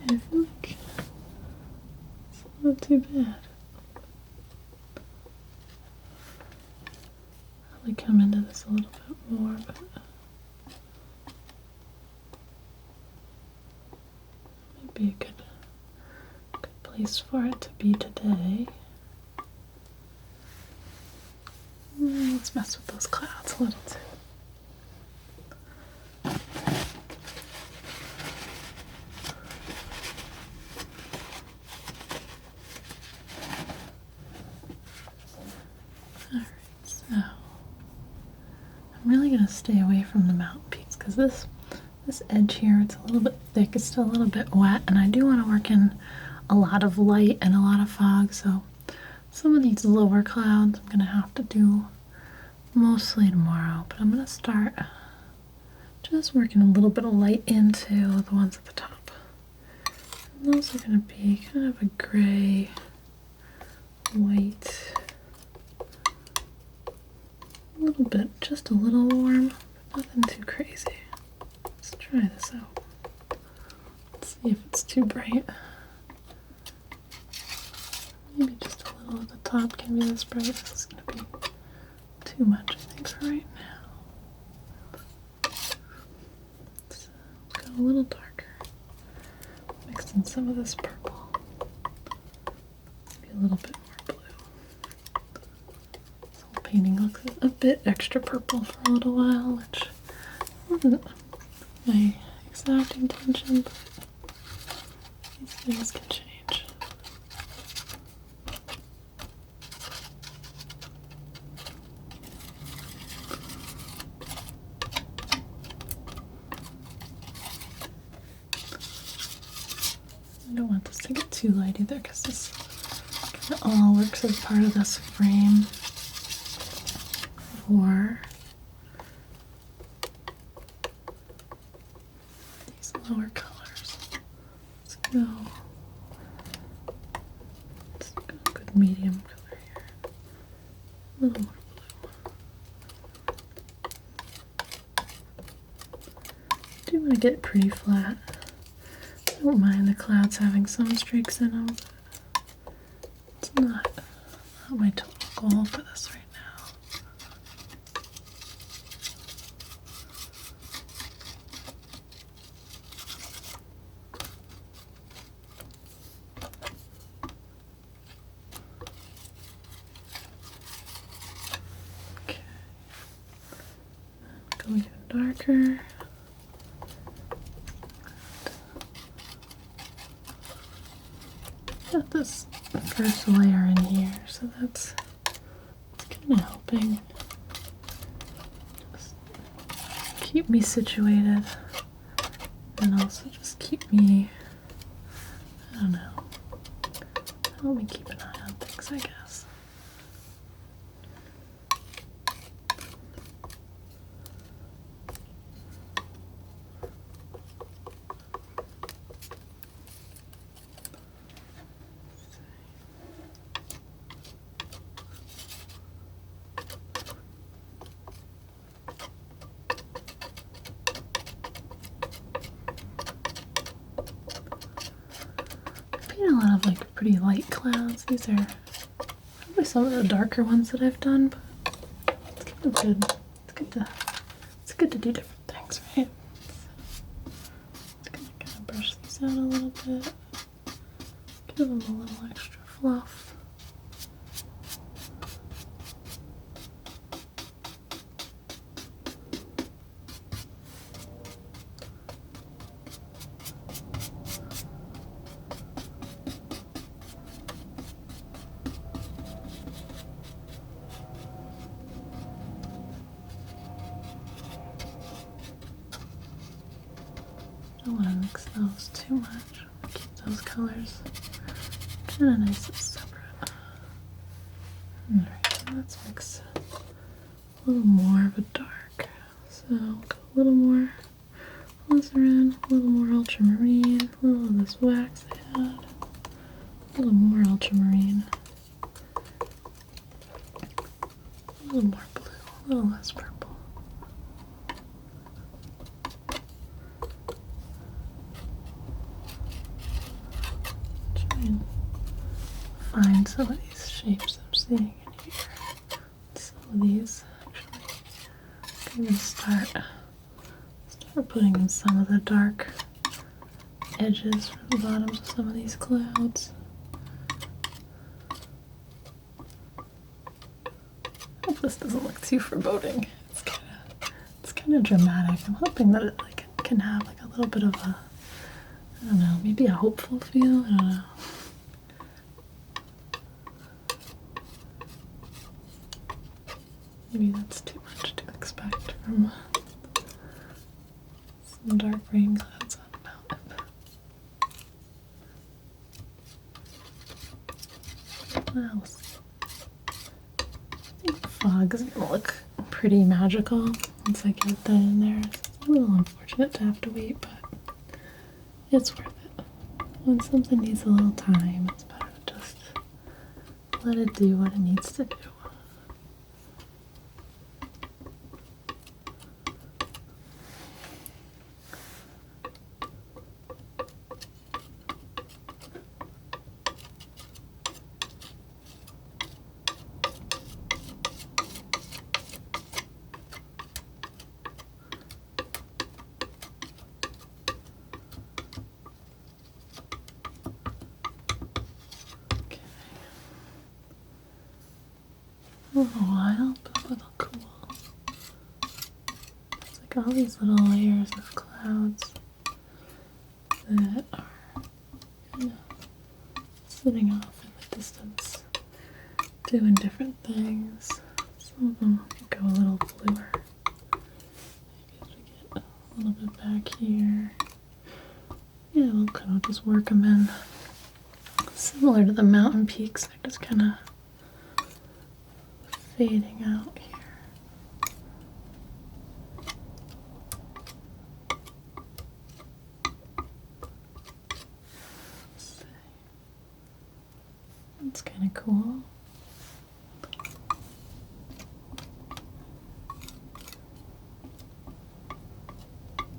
I feel like it's not too bad. Probably come into this a little bit more, but might be a good place for it to be today. Let's mess with those clouds a little too. Alright, so I'm really going to stay away from the mountain peaks because this edge here, it's a little bit thick, it's still a little bit wet, and I do want to work in a lot of light and a lot of fog, so some of these lower clouds I'm going to have to do mostly tomorrow, but I'm going to start just working a little bit of light into the ones at the top. And those are going to be kind of a gray, white, a little bit, just a little warm, but nothing too crazy. Let's try this out. Let's see if it's too bright. Maybe just a little at the top can be this bright. This is going to be too much, I think, for right now. Let's go a little darker. Mix in some of this purple. Maybe a little bit more blue. This whole painting looks a bit extra purple for a little while, which wasn't my exact intention, but these things can change. I don't want this to get too light either because this kind of all works as part of this frame for these lower colors. Let's go a good medium color here. A little more blue. I do want to get pretty flat. I don't mind the clouds having some streaks in them, but it's not my total goal for this right now. Okay. Go even darker. Got this first layer in here, so that's kind of helping just keep me situated and also just keep me, I don't know, help me keep an eye on things, I guess. pretty light clouds. These are probably some of the darker ones that I've done, but it's kind of good. It's good to do different things, right? So, just gonna kind of brush these out a little bit. Give them a little extra fluff. Don't want to mix those too much. Keep those colors kind of nice and separate. Alright, let's mix a little more of a dark. So go a little more alizarin, a little more ultramarine, a little of this wax I had, a little more ultramarine, a little more blue, a little less purple. Find some of these shapes I'm seeing in here. Some of these, actually. I'm going to start putting in some of the dark edges from the bottoms of some of these clouds. I hope this doesn't look too foreboding. It's kind of dramatic. I'm hoping that it can have like a little bit of a, I don't know, maybe a hopeful feel. I don't know. Maybe that's too much to expect from some dark rain clouds on a mountain. Well, we'll see. I think the fog is going to look pretty magical once I get that in there. It's a little unfortunate to have to wait, but it's worth it. When something needs a little time, it's better to just let it do what it needs to do. A little while, but a little cool. It's like all these little layers of clouds that are kind of sitting off in the distance, doing different things. Some of them go a little bluer. Maybe as we get a little bit back here. Yeah, we'll kind of just work them in. Similar to the mountain peaks, they're just kind of fading out here. Let's see. That's kind of cool.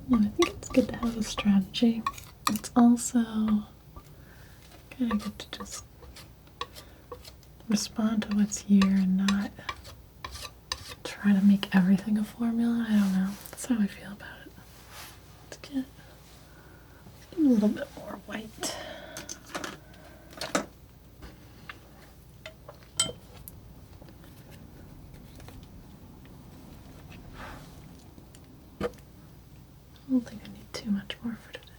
No, I think it's good to have a strategy. It's also kind of good to just respond to what's here and not try to make everything a formula. I don't know. That's how I feel about it. Let's get a little bit more white. I don't think I need too much more for today.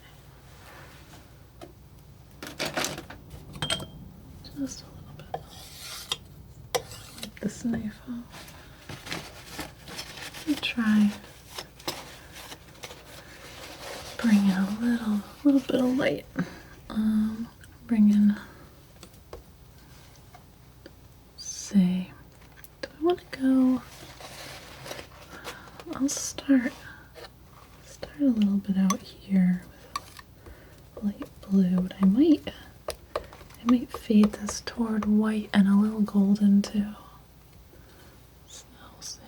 Just a little bit. Wipe this knife off. And try bring in a little bit of light. Bring in, say, do I want to go? I'll start a little bit out here with light blue, but I might fade this toward white and a little golden too. So we'll see.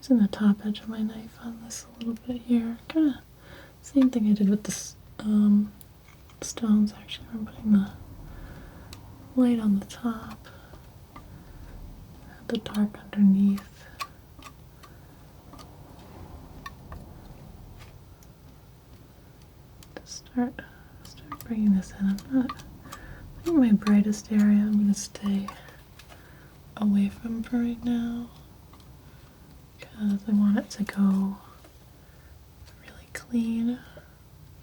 Using the top edge of my knife on this a little bit here. Kind of same thing I did with the stones actually. I'm putting the light on the top, the dark underneath. Start bringing this in. I think my brightest area I'm going to stay away from for right now because I want it to go really clean,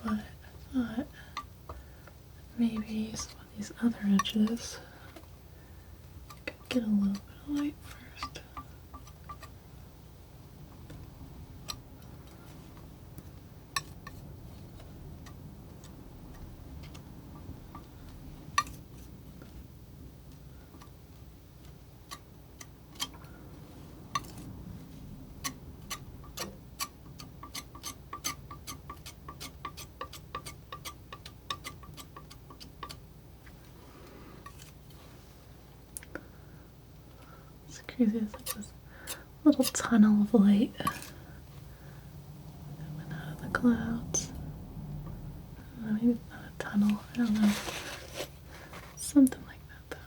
but I thought maybe some of these other edges could get a little bit of light first. Crazy, it's like this little tunnel of light coming out of the clouds. Maybe it's not a tunnel, I don't know. Something like that though.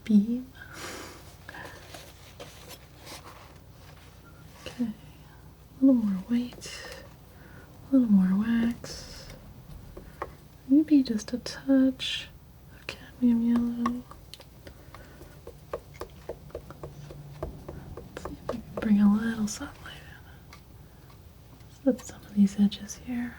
Beam. Okay, a little more white, a little more wax. Maybe just a touch of cadmium yellow. Bring a little sunlight in. Set some of these edges here.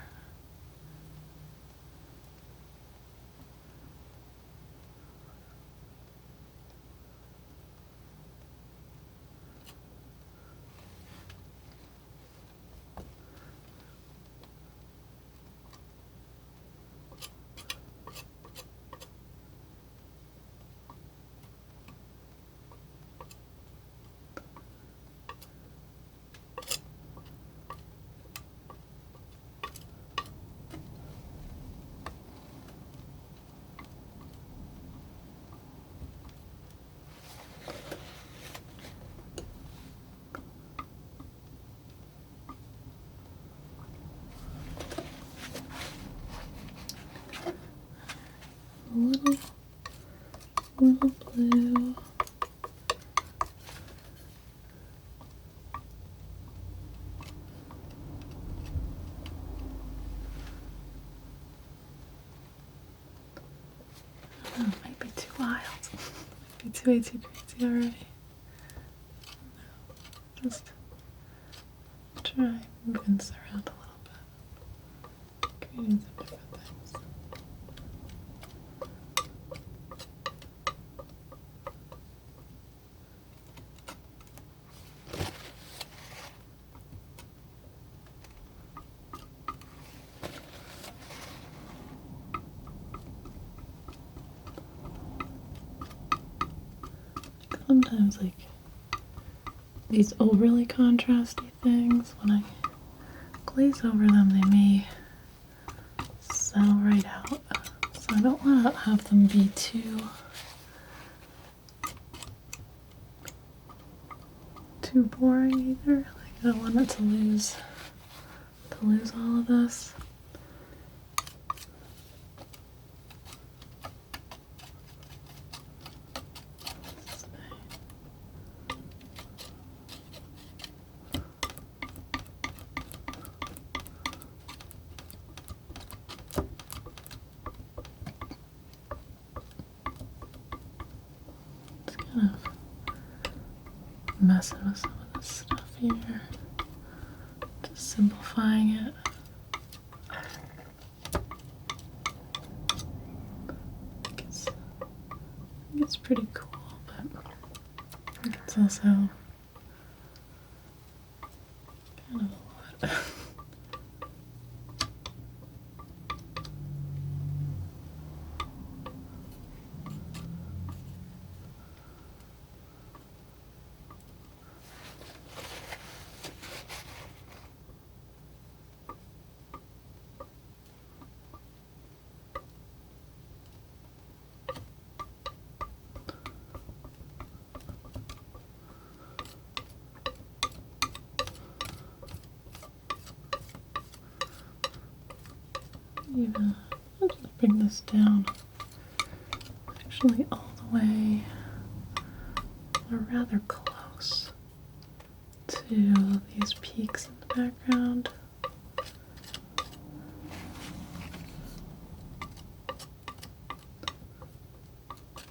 A little blue. Oh, it might be too wild. Might be way too crazy already. No, just try moving this around a little bit. Creating some different things. Sometimes, like, these overly contrasty things, when I glaze over them, they may settle right out. So I don't want to have them be too boring either. Like, I don't want it to lose all of this. Kind of messing with some of this stuff here, just simplifying it. I think it's pretty cool, but it's also kind of a lot. I'll just bring this down actually all the way, or rather close to these peaks in the background.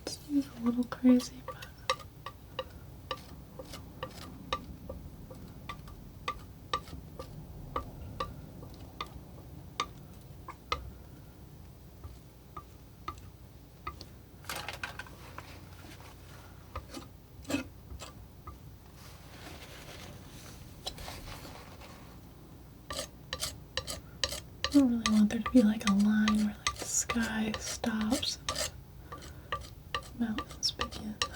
It seems a little crazy, but I don't really want there to be like a line where like the sky stops and the mountains begin though.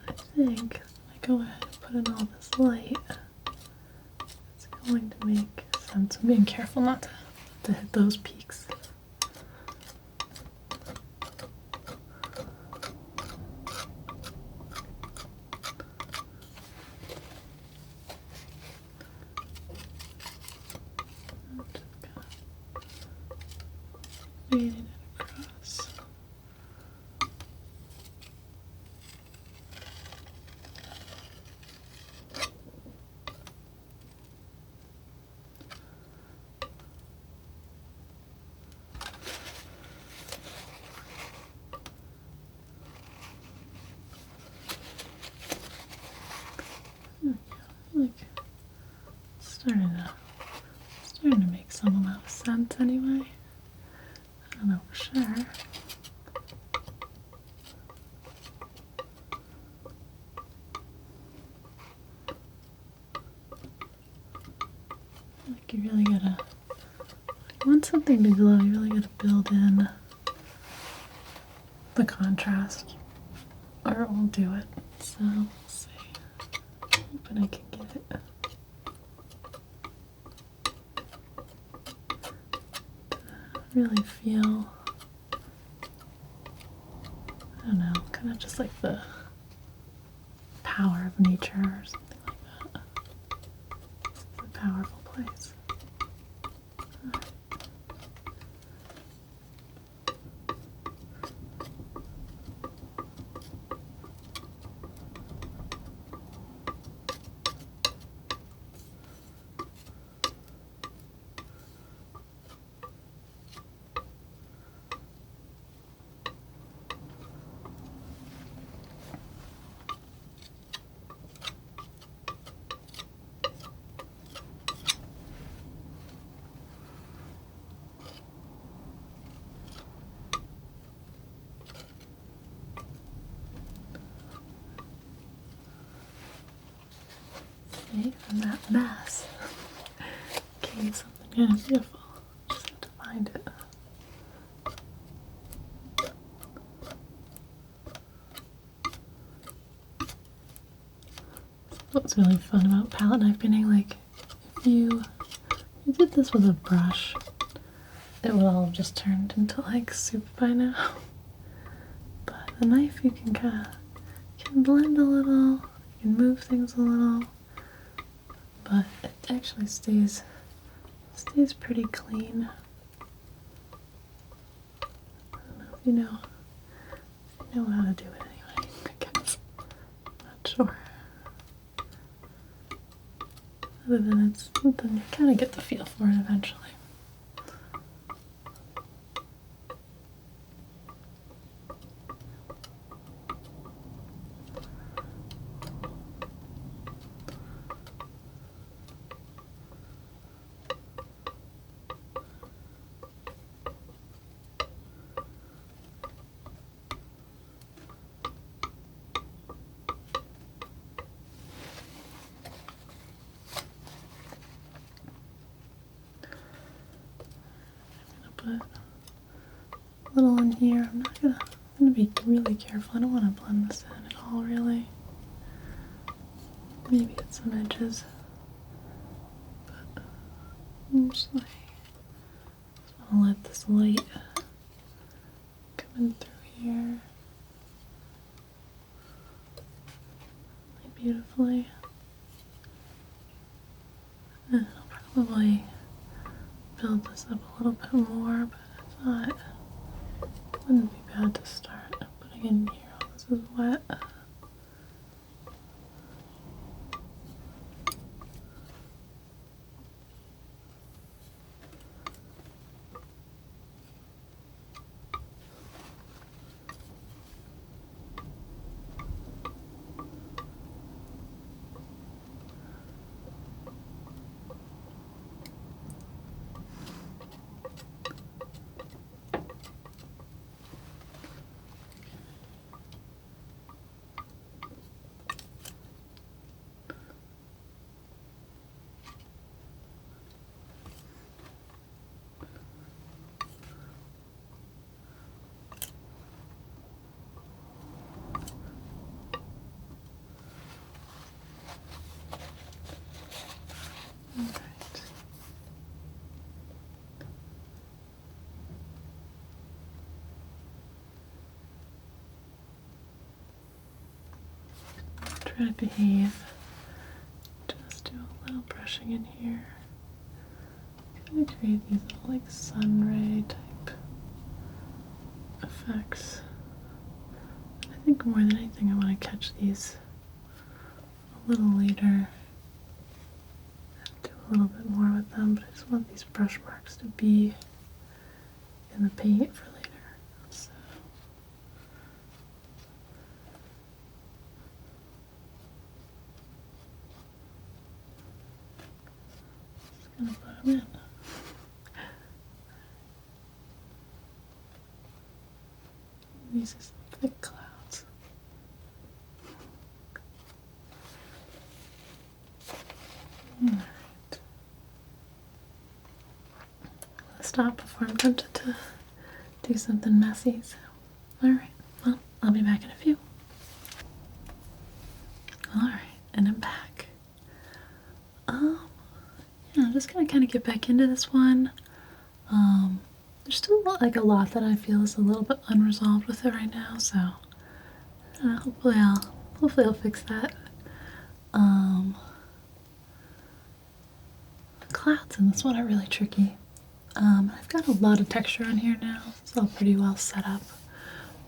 I think if I go ahead and put in all this light, it's going to make sense. I'm being careful not to hit those peaks. Fading it across. Like starting to make some amount of sense anyway. I don't know for sure. Like you really gotta, if you want something to glow, you really gotta build in the contrast, or it won't do it. So let's see. Hoping I can get it. Really feel, I don't know, kind of just like the power of nature or something like that. It's a powerful place. From that mess came something kind of beautiful. Just have to find it. What's really fun about palette knife painting, like if you did this with a brush, it would all have just turned into like soup by now. But the knife, you can kind of blend a little, you can move things a little. But it actually stays pretty clean. I don't know if you know how to do it anyway, I guess. I'm not sure. Other than then you kind of get the feel for it eventually. Put a little in here. I'm gonna be really careful. I don't want to blend this in at all, really. Maybe at some edges, but mostly just want to let this light come in through here really beautifully. And I'll probably build this up a little bit more, but I thought wouldn't be bad to start putting in here. Oh, this is wet. Try to behave. Just do a little brushing in here. Kind of create these little like sun ray type effects. I think more than anything I want to catch these a little later. Do a little bit more with them, but I just want these brush marks to be in the paint for later. So just gonna put them in. These are some thick clouds. Alright. Let's stop before I'm tempted to do something messy. So, alright. Well, I'll be back in a few. Alright, and I'm back. Yeah, I'm just gonna kind of get back into this one. There's still like a lot that I feel is a little bit unresolved with it right now, so hopefully I'll fix that. The clouds in this one are really tricky. I've got a lot of texture on here now. It's all pretty well set up,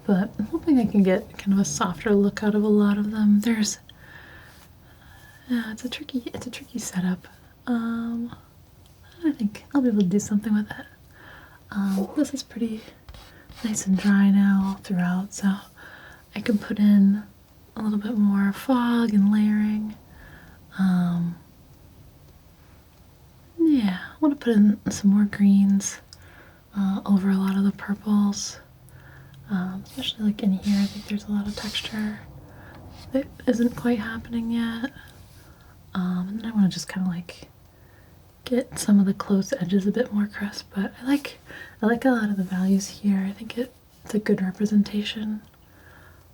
but I'm hoping I can get kind of a softer look out of a lot of them. It's a tricky setup. I think I'll be able to do something with it. This is pretty nice and dry now all throughout, so I can put in a little bit more fog and layering. Yeah, I want to put in some more greens over a lot of the purples, especially like in here. I think there's a lot of texture that isn't quite happening yet. And then I want to just kind of like get some of the close edges a bit more crisp, but I like a lot of the values here. I think it's a good representation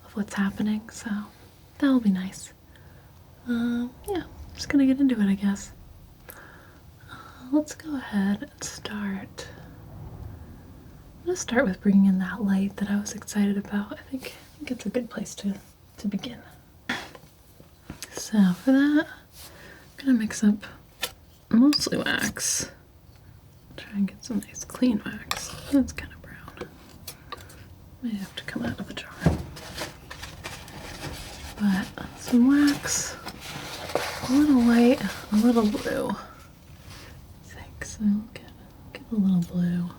of what's happening, so that will be nice. Yeah, just gonna get into it, I guess. Let's go ahead and start. I'm gonna start with bringing in that light that I was excited about. I think it's a good place to begin. So for that, I'm gonna mix up mostly wax. Try and get some nice clean wax. That's kind of brown. May have to come out of the jar. But some wax, a little white, a little blue. I think so. Get a little blue,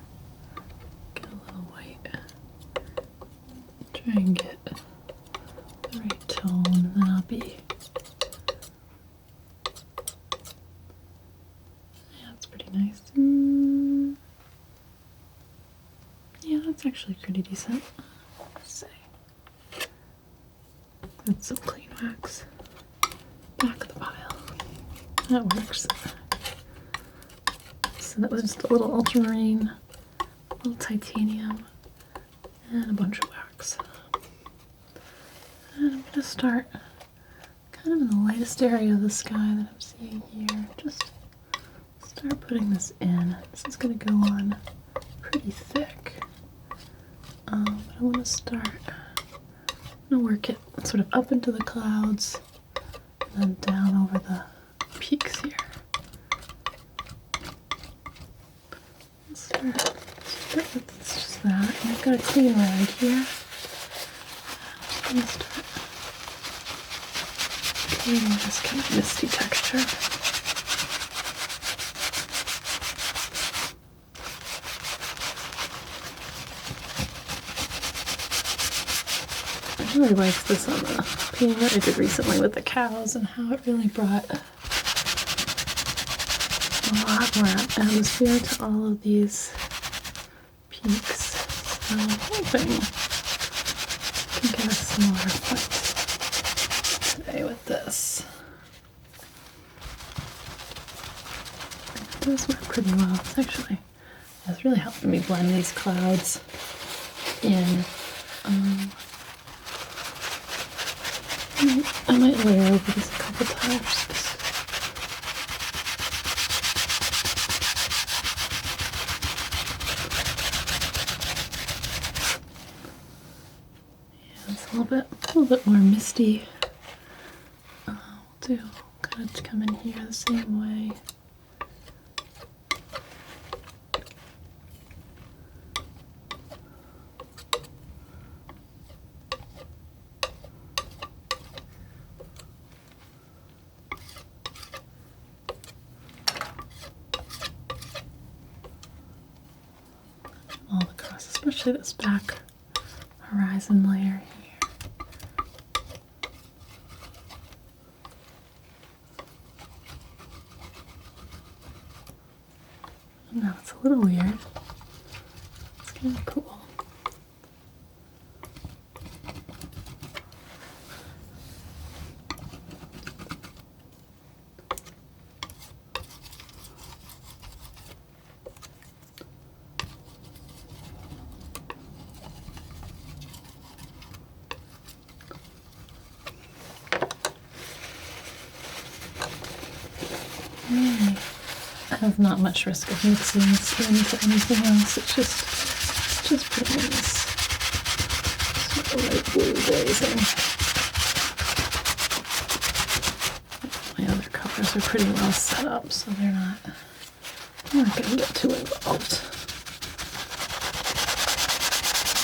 get a little white. Try and get the right tone, and then I'll be. Nice. Yeah, that's actually pretty decent. Let's say. That's some clean wax. Back of the pile. That works. So that was just a little ultramarine, a little titanium, and a bunch of wax. And I'm going to start kind of in the lightest area of the sky that I'm seeing here. Just start putting this in. This is going to go on pretty thick. But I want to start, I'm going to work it sort of up into the clouds and then down over the peaks here. Start with this just that. And I've got a clean rag here. I'm going to start cleaning this kind of misty texture. I really liked this on the painting that I did recently with the cows and how it really brought a lot more atmosphere to all of these peaks. So I'm hoping I can get a similar effect today with this. It does work pretty well. It's really helping me blend these clouds in. I might layer over this a couple times. Yeah, it's a little bit more misty. We'll do kind of come in here the same way. All across, especially this back horizon layer here. Now it's a little weird. It's kind of cool. I have not much risk of mixing this into anything else. It's just putting in this sort of light blue glazing. My other colors are pretty well set up, so I'm not going to get too involved.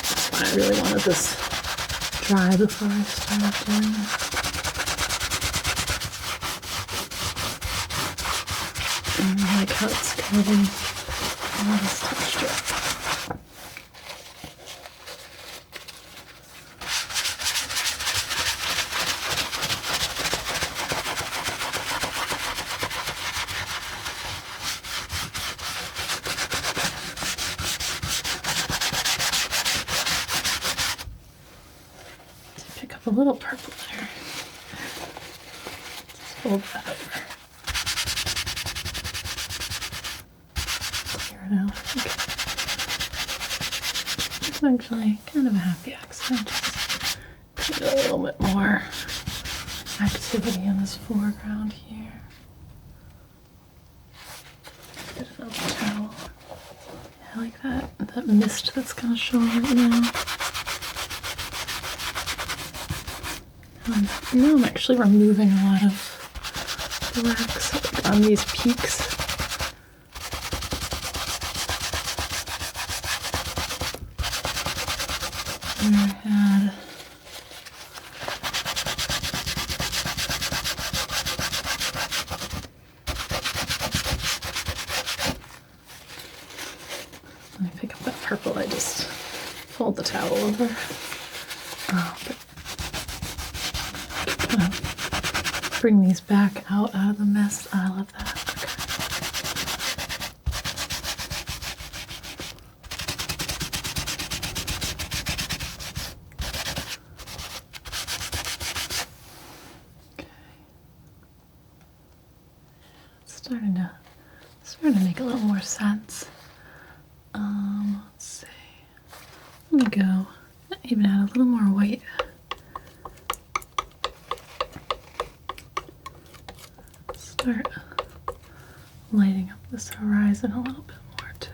That's why I really wanted this dry before I started doing it. I like how it's coating all this texture. Pick up a little purple there. Just fold that over. Now, okay. It's actually kind of a happy accident. Just get a little bit more activity in this foreground here. Get another towel. I like that mist that's kind of showing right now. Now I'm actually removing a lot of the wax on these peaks. I had let me pick up that purple. I just fold the towel over. Kind of bring these back out of the mist. I love that. Starting to make a little more sense. Let's see. Let me go. Even add a little more white. Start lighting up this horizon a little bit more too.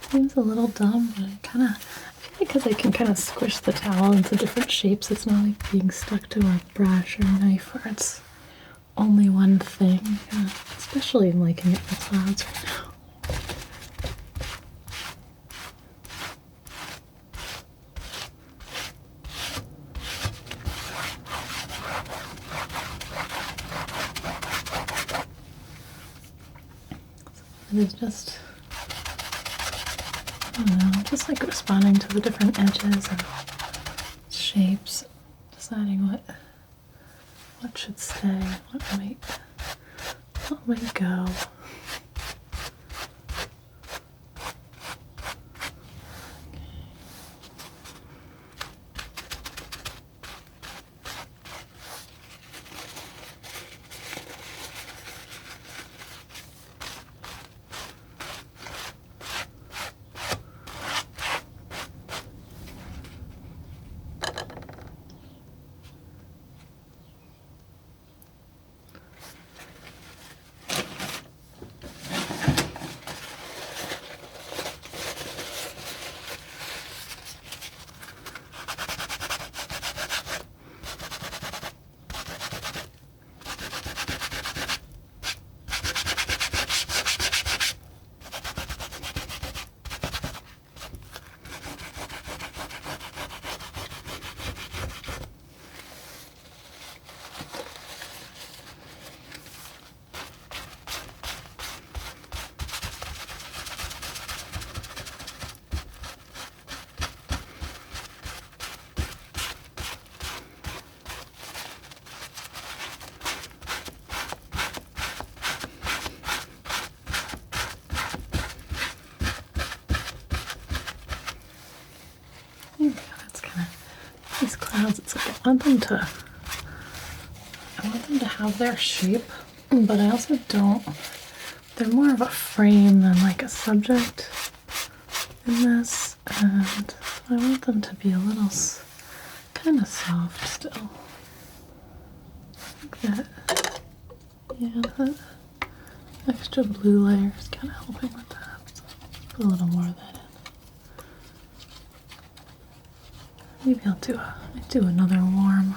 Seems a little dumb, but it kind of, I feel like because I can kind of squish the towel into different shapes, it's not like being stuck to a brush or knife where it's only one thing, especially in looking at the clouds right now. It's just, I don't know, just like responding to the different edges and shapes, deciding what should stay, what might go. That's kind of, these clouds, it's like I want them to have their shape, but I also don't, they're more of a frame than like a subject in this, and I want them to be a little kind of soft still. Like that, yeah, that extra blue layer is kind of helping with that, so put a little more of that in. Maybe I'll do another warm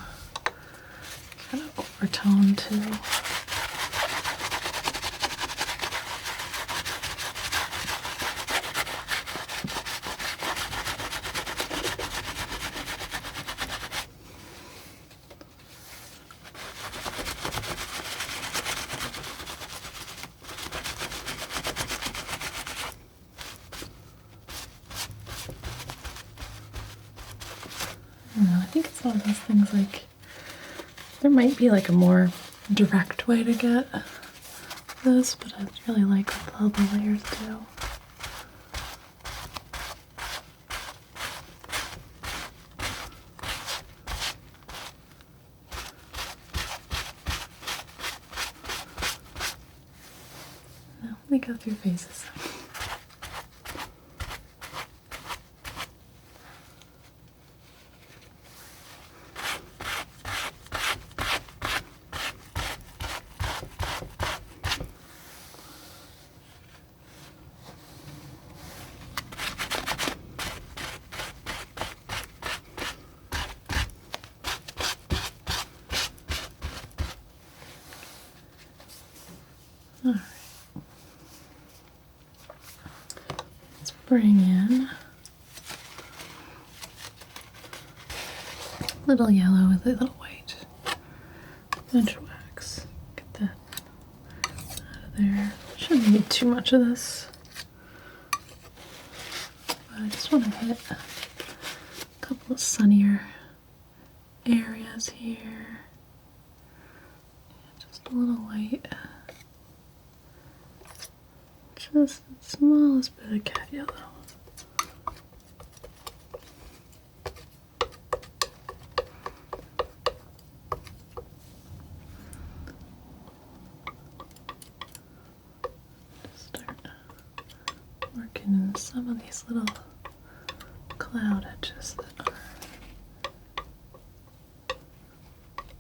kind of overtone too. I think it's one of those things like, there might be like a more direct way to get this, but I really like what all the layers do. Now, let me go through phases. Alright, let's bring in a little yellow with a little white. Bunch of wax. Get that out of there. Shouldn't need too much of this. But I just want to hit a couple of sunnier areas here. Just a little white. Just the smallest bit of cat yellow. Just start working in some of these little cloud edges that are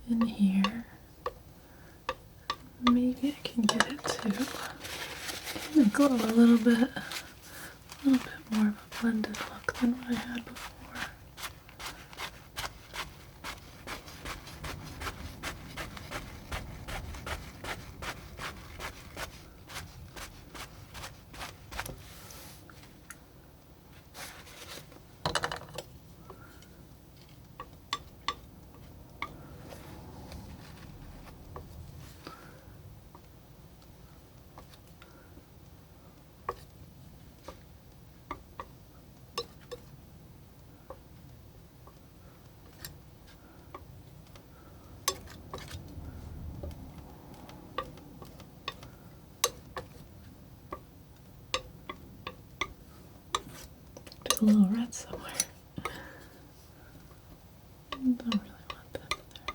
in here. Maybe I can get it too. go a little bit more of a blended look than what I had before. There's a little red somewhere. Don't really want that in there.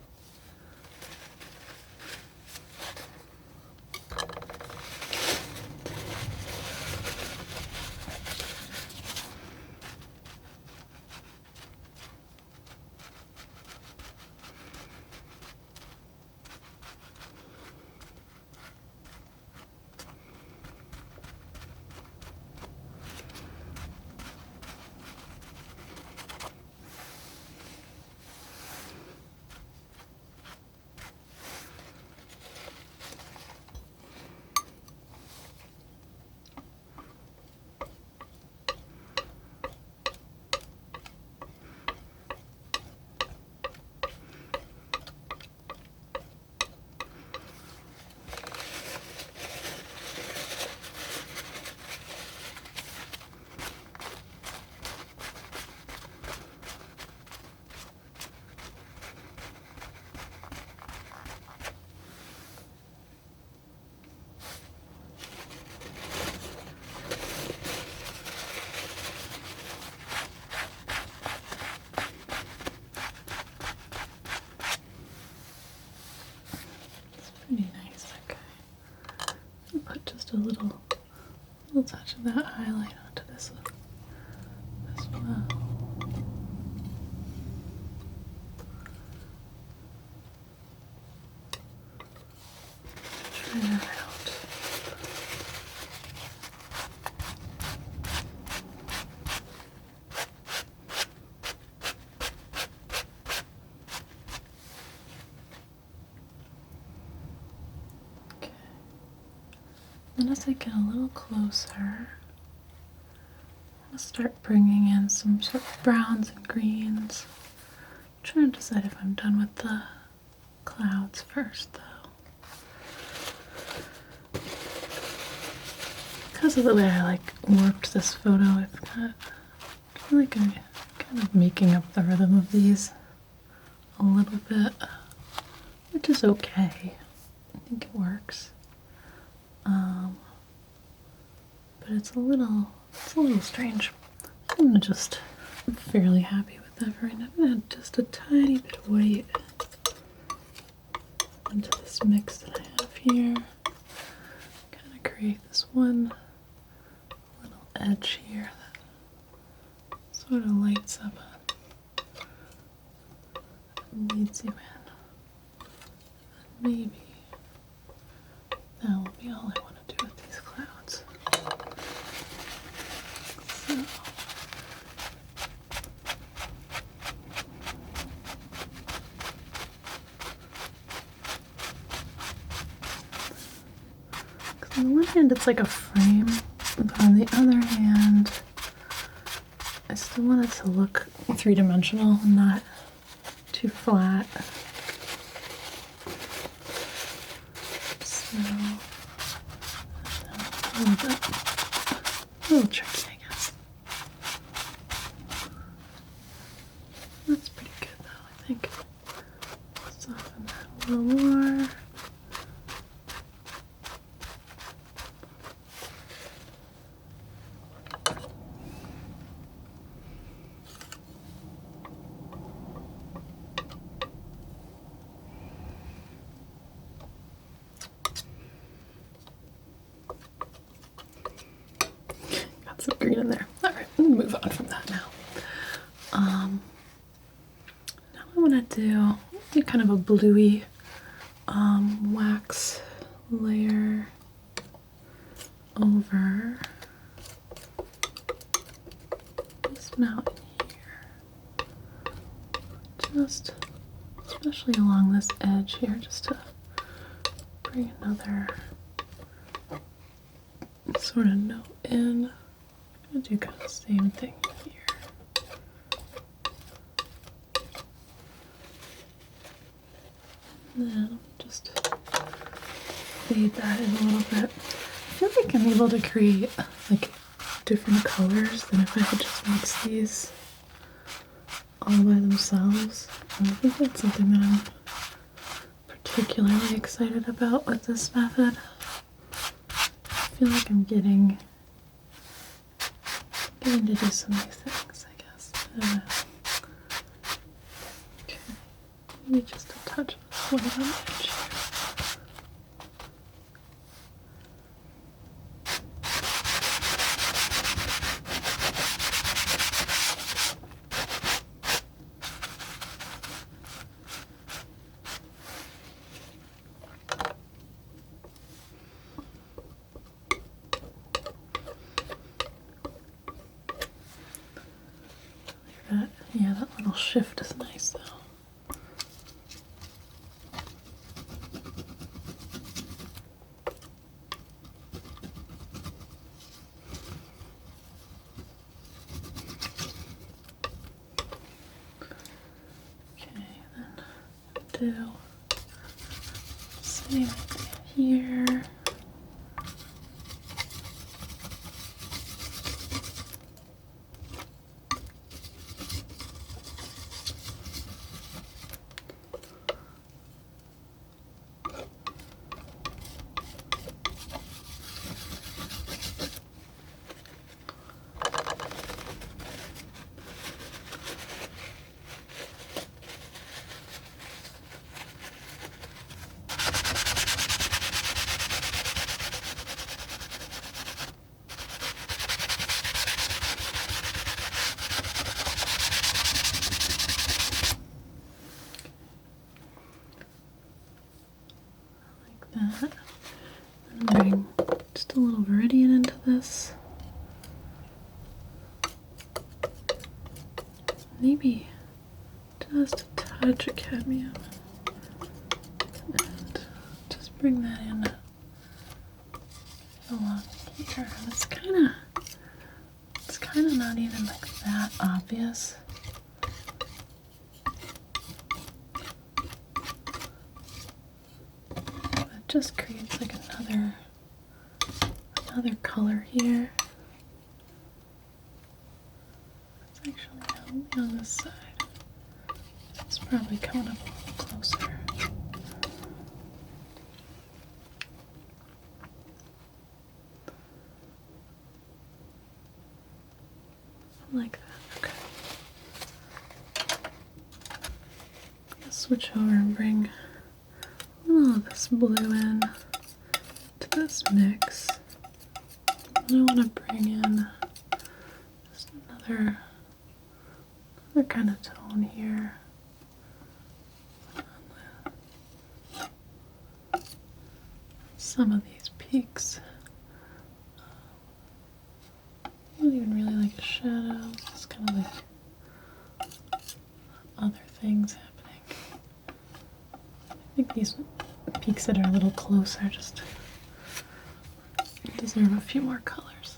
Pretty nice, okay. I'll put just a little touch of that highlight onto this one as well. Try that out. Then as I get a little closer, I'm going to start bringing in some sort of browns and greens. I'm trying to decide if I'm done with the clouds first, though. Because of the way I warped this photo, I've got really kind of making up the rhythm of these a little bit, which is okay. I think it works. But it's a little strange. I'm fairly happy with that right now. I'm gonna add just a tiny bit of white into this mix that I have here. Kind of create this one little edge here that sort of lights up and leads you in. And maybe that will be all I want to do with these clouds. Because on the one hand it's like a frame, but on the other hand I still want it to look three-dimensional and not too flat. So a little tricky, I guess. That's pretty good though, I think. Soften that a little more. Some green in there. All right, we'll move on from that now. Now I want to do kind of a bluey wax layer over this mountain here. Just, especially along this edge here, just to bring another sort of note in. I'm going to do kind of the same thing here. And then just fade that in a little bit. I feel like I'm able to create like different colors than if I could just mix these all by themselves. And I think that's something that I'm particularly excited about with this method. I feel like I'm getting to do some nice things, I guess. Okay. Maybe just a touch of white on the edge here. Yeah, that little shift is nice though. Okay, then do same idea here. That. And bring just a little meridian into this. Maybe just a touch of cadmium. And just bring that in along here. And it's kinda not even like that obvious. Just creates like another color here. It's actually only on this side. It's probably coming up a little closer. Like that. Okay. I'll switch over and bring a little of this blue in to this mix. And I want to bring in just another kind of tone here. Some of these peaks. I don't even really like a shadow. It's kind of like other things happening. I think these peaks that are a little closer just deserve a few more colors.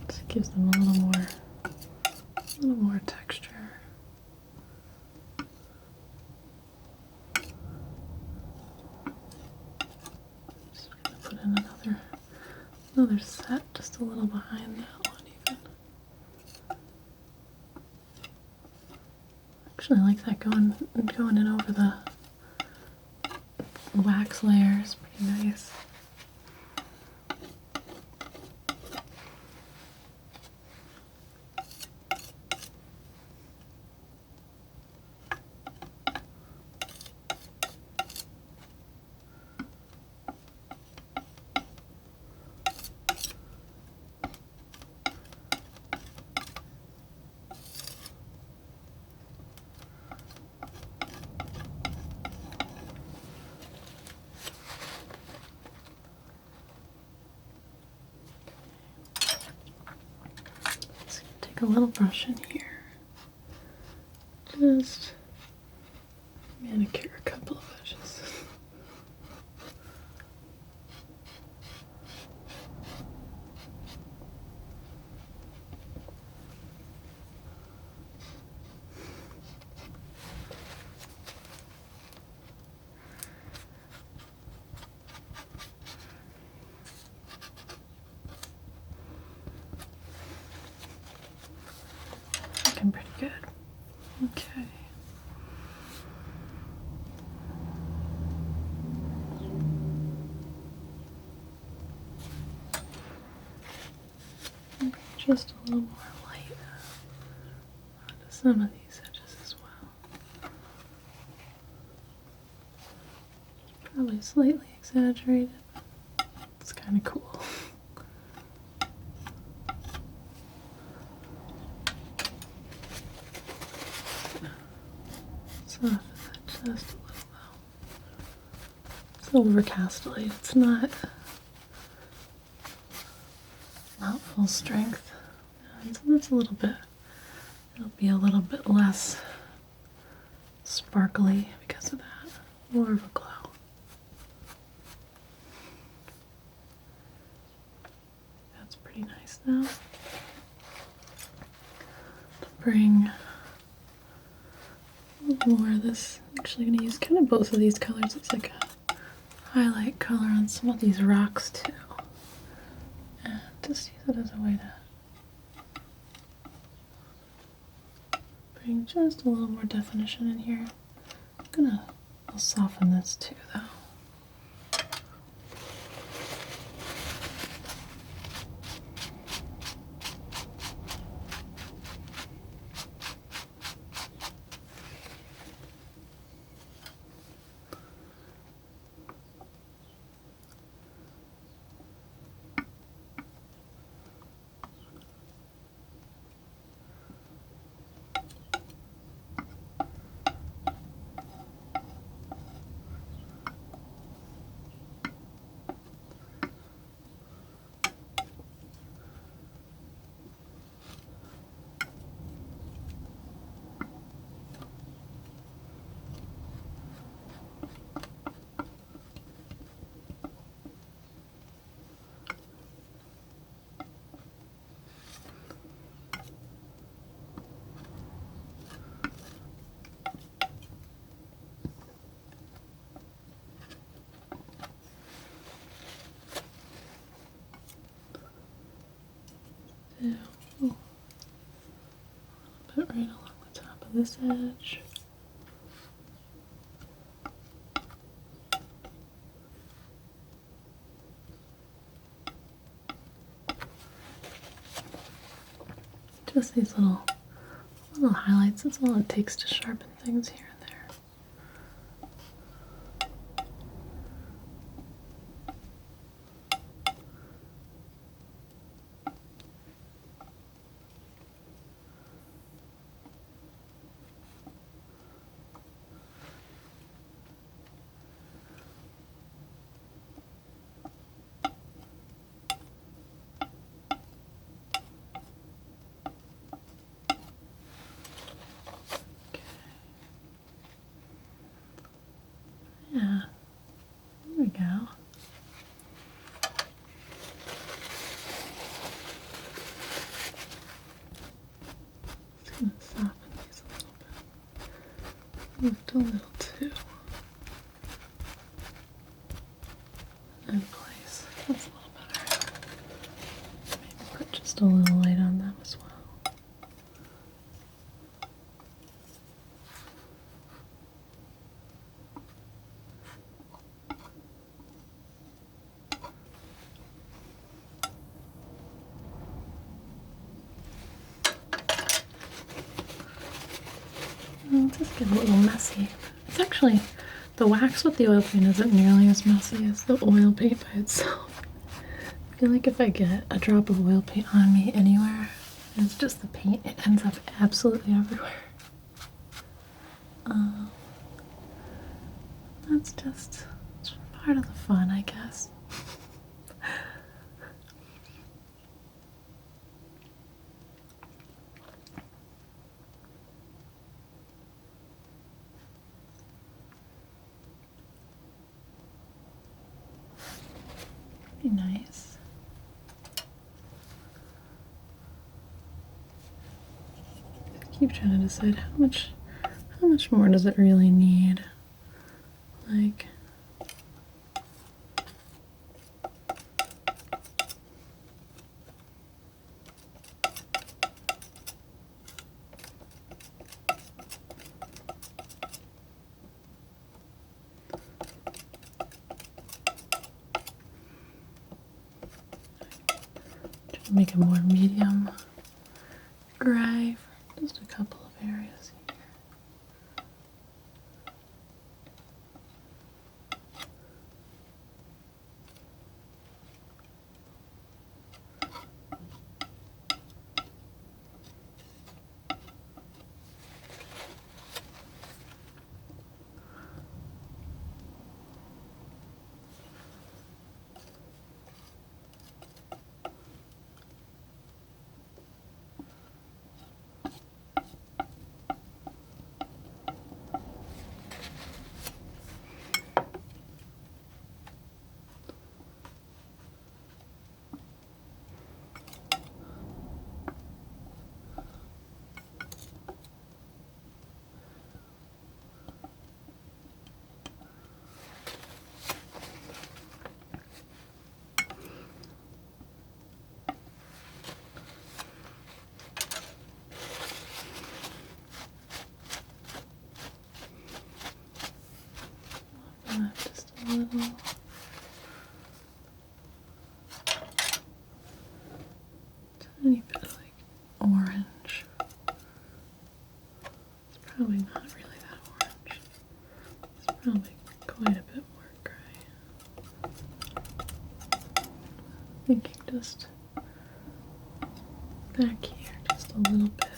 Just gives them a little more texture. Just gonna put in another set just a little behind that one even. Actually, I like that going in over the wax layer is pretty nice. take a little brush in here. Just manicure a couple of edges. Looking pretty good. Okay. Just a little more light onto some of these edges as well. Probably slightly exaggerated. It's kind of cool. Soften that just a little though. It's overcast light. It's not full strength. So that's a little bit. It'll be a little bit less sparkly because of that. More of a glow. That's pretty nice now. To bring a little more of this. I'm actually going to use kind of both of these colors. It's like a highlight color on some of these rocks too. And just use it as a way to bring just a little more definition in here. I'll soften this too though. Yeah. A little bit right along the top of this edge. Just these little highlights. That's all it takes to sharpen things here and there. Yeah, there we go. Just gonna soften these a little bit. Lift a little too. In place. That's a little better. Maybe put just a little light on them as well. It's just get a little messy. It's actually, the wax with the oil paint isn't nearly as messy as the oil paint by itself. I feel like if I get a drop of oil paint on me anywhere, and it's just the paint, it ends up absolutely everywhere. That's just it's part of the fun, I guess. keep trying to decide how much more does it really need? Like, make a more medium gray for just a couple of areas here. Just a little. Tiny bit of like orange. It's probably not really that orange. It's probably quite a bit more gray. Thinking just back here, just a little bit.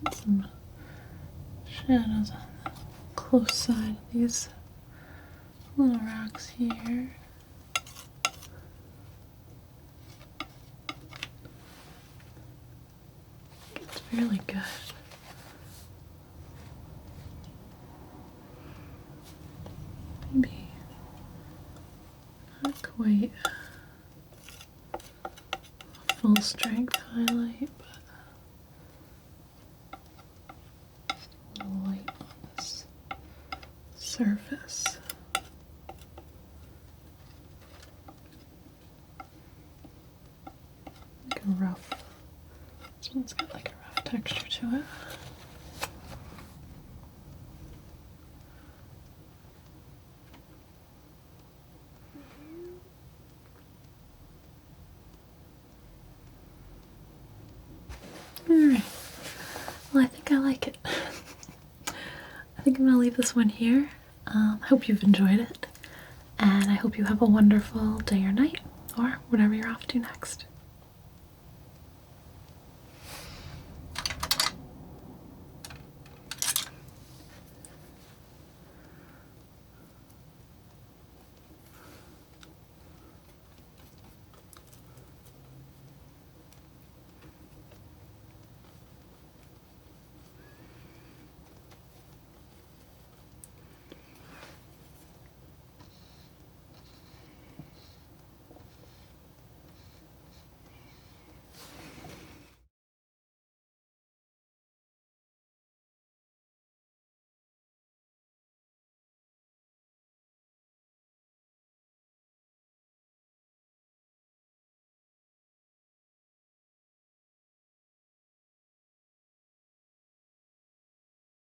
Put some shadows on the close side of these little rocks here. It's fairly good. Maybe not quite a full strength highlight, but just a little light on this surface. Like a rough, this one's got like a rough texture to it. Alright, well I think I like it. I think I'm going to leave this one here. I hope you've enjoyed it, and I hope you have a wonderful day or night, or whatever you're off to next.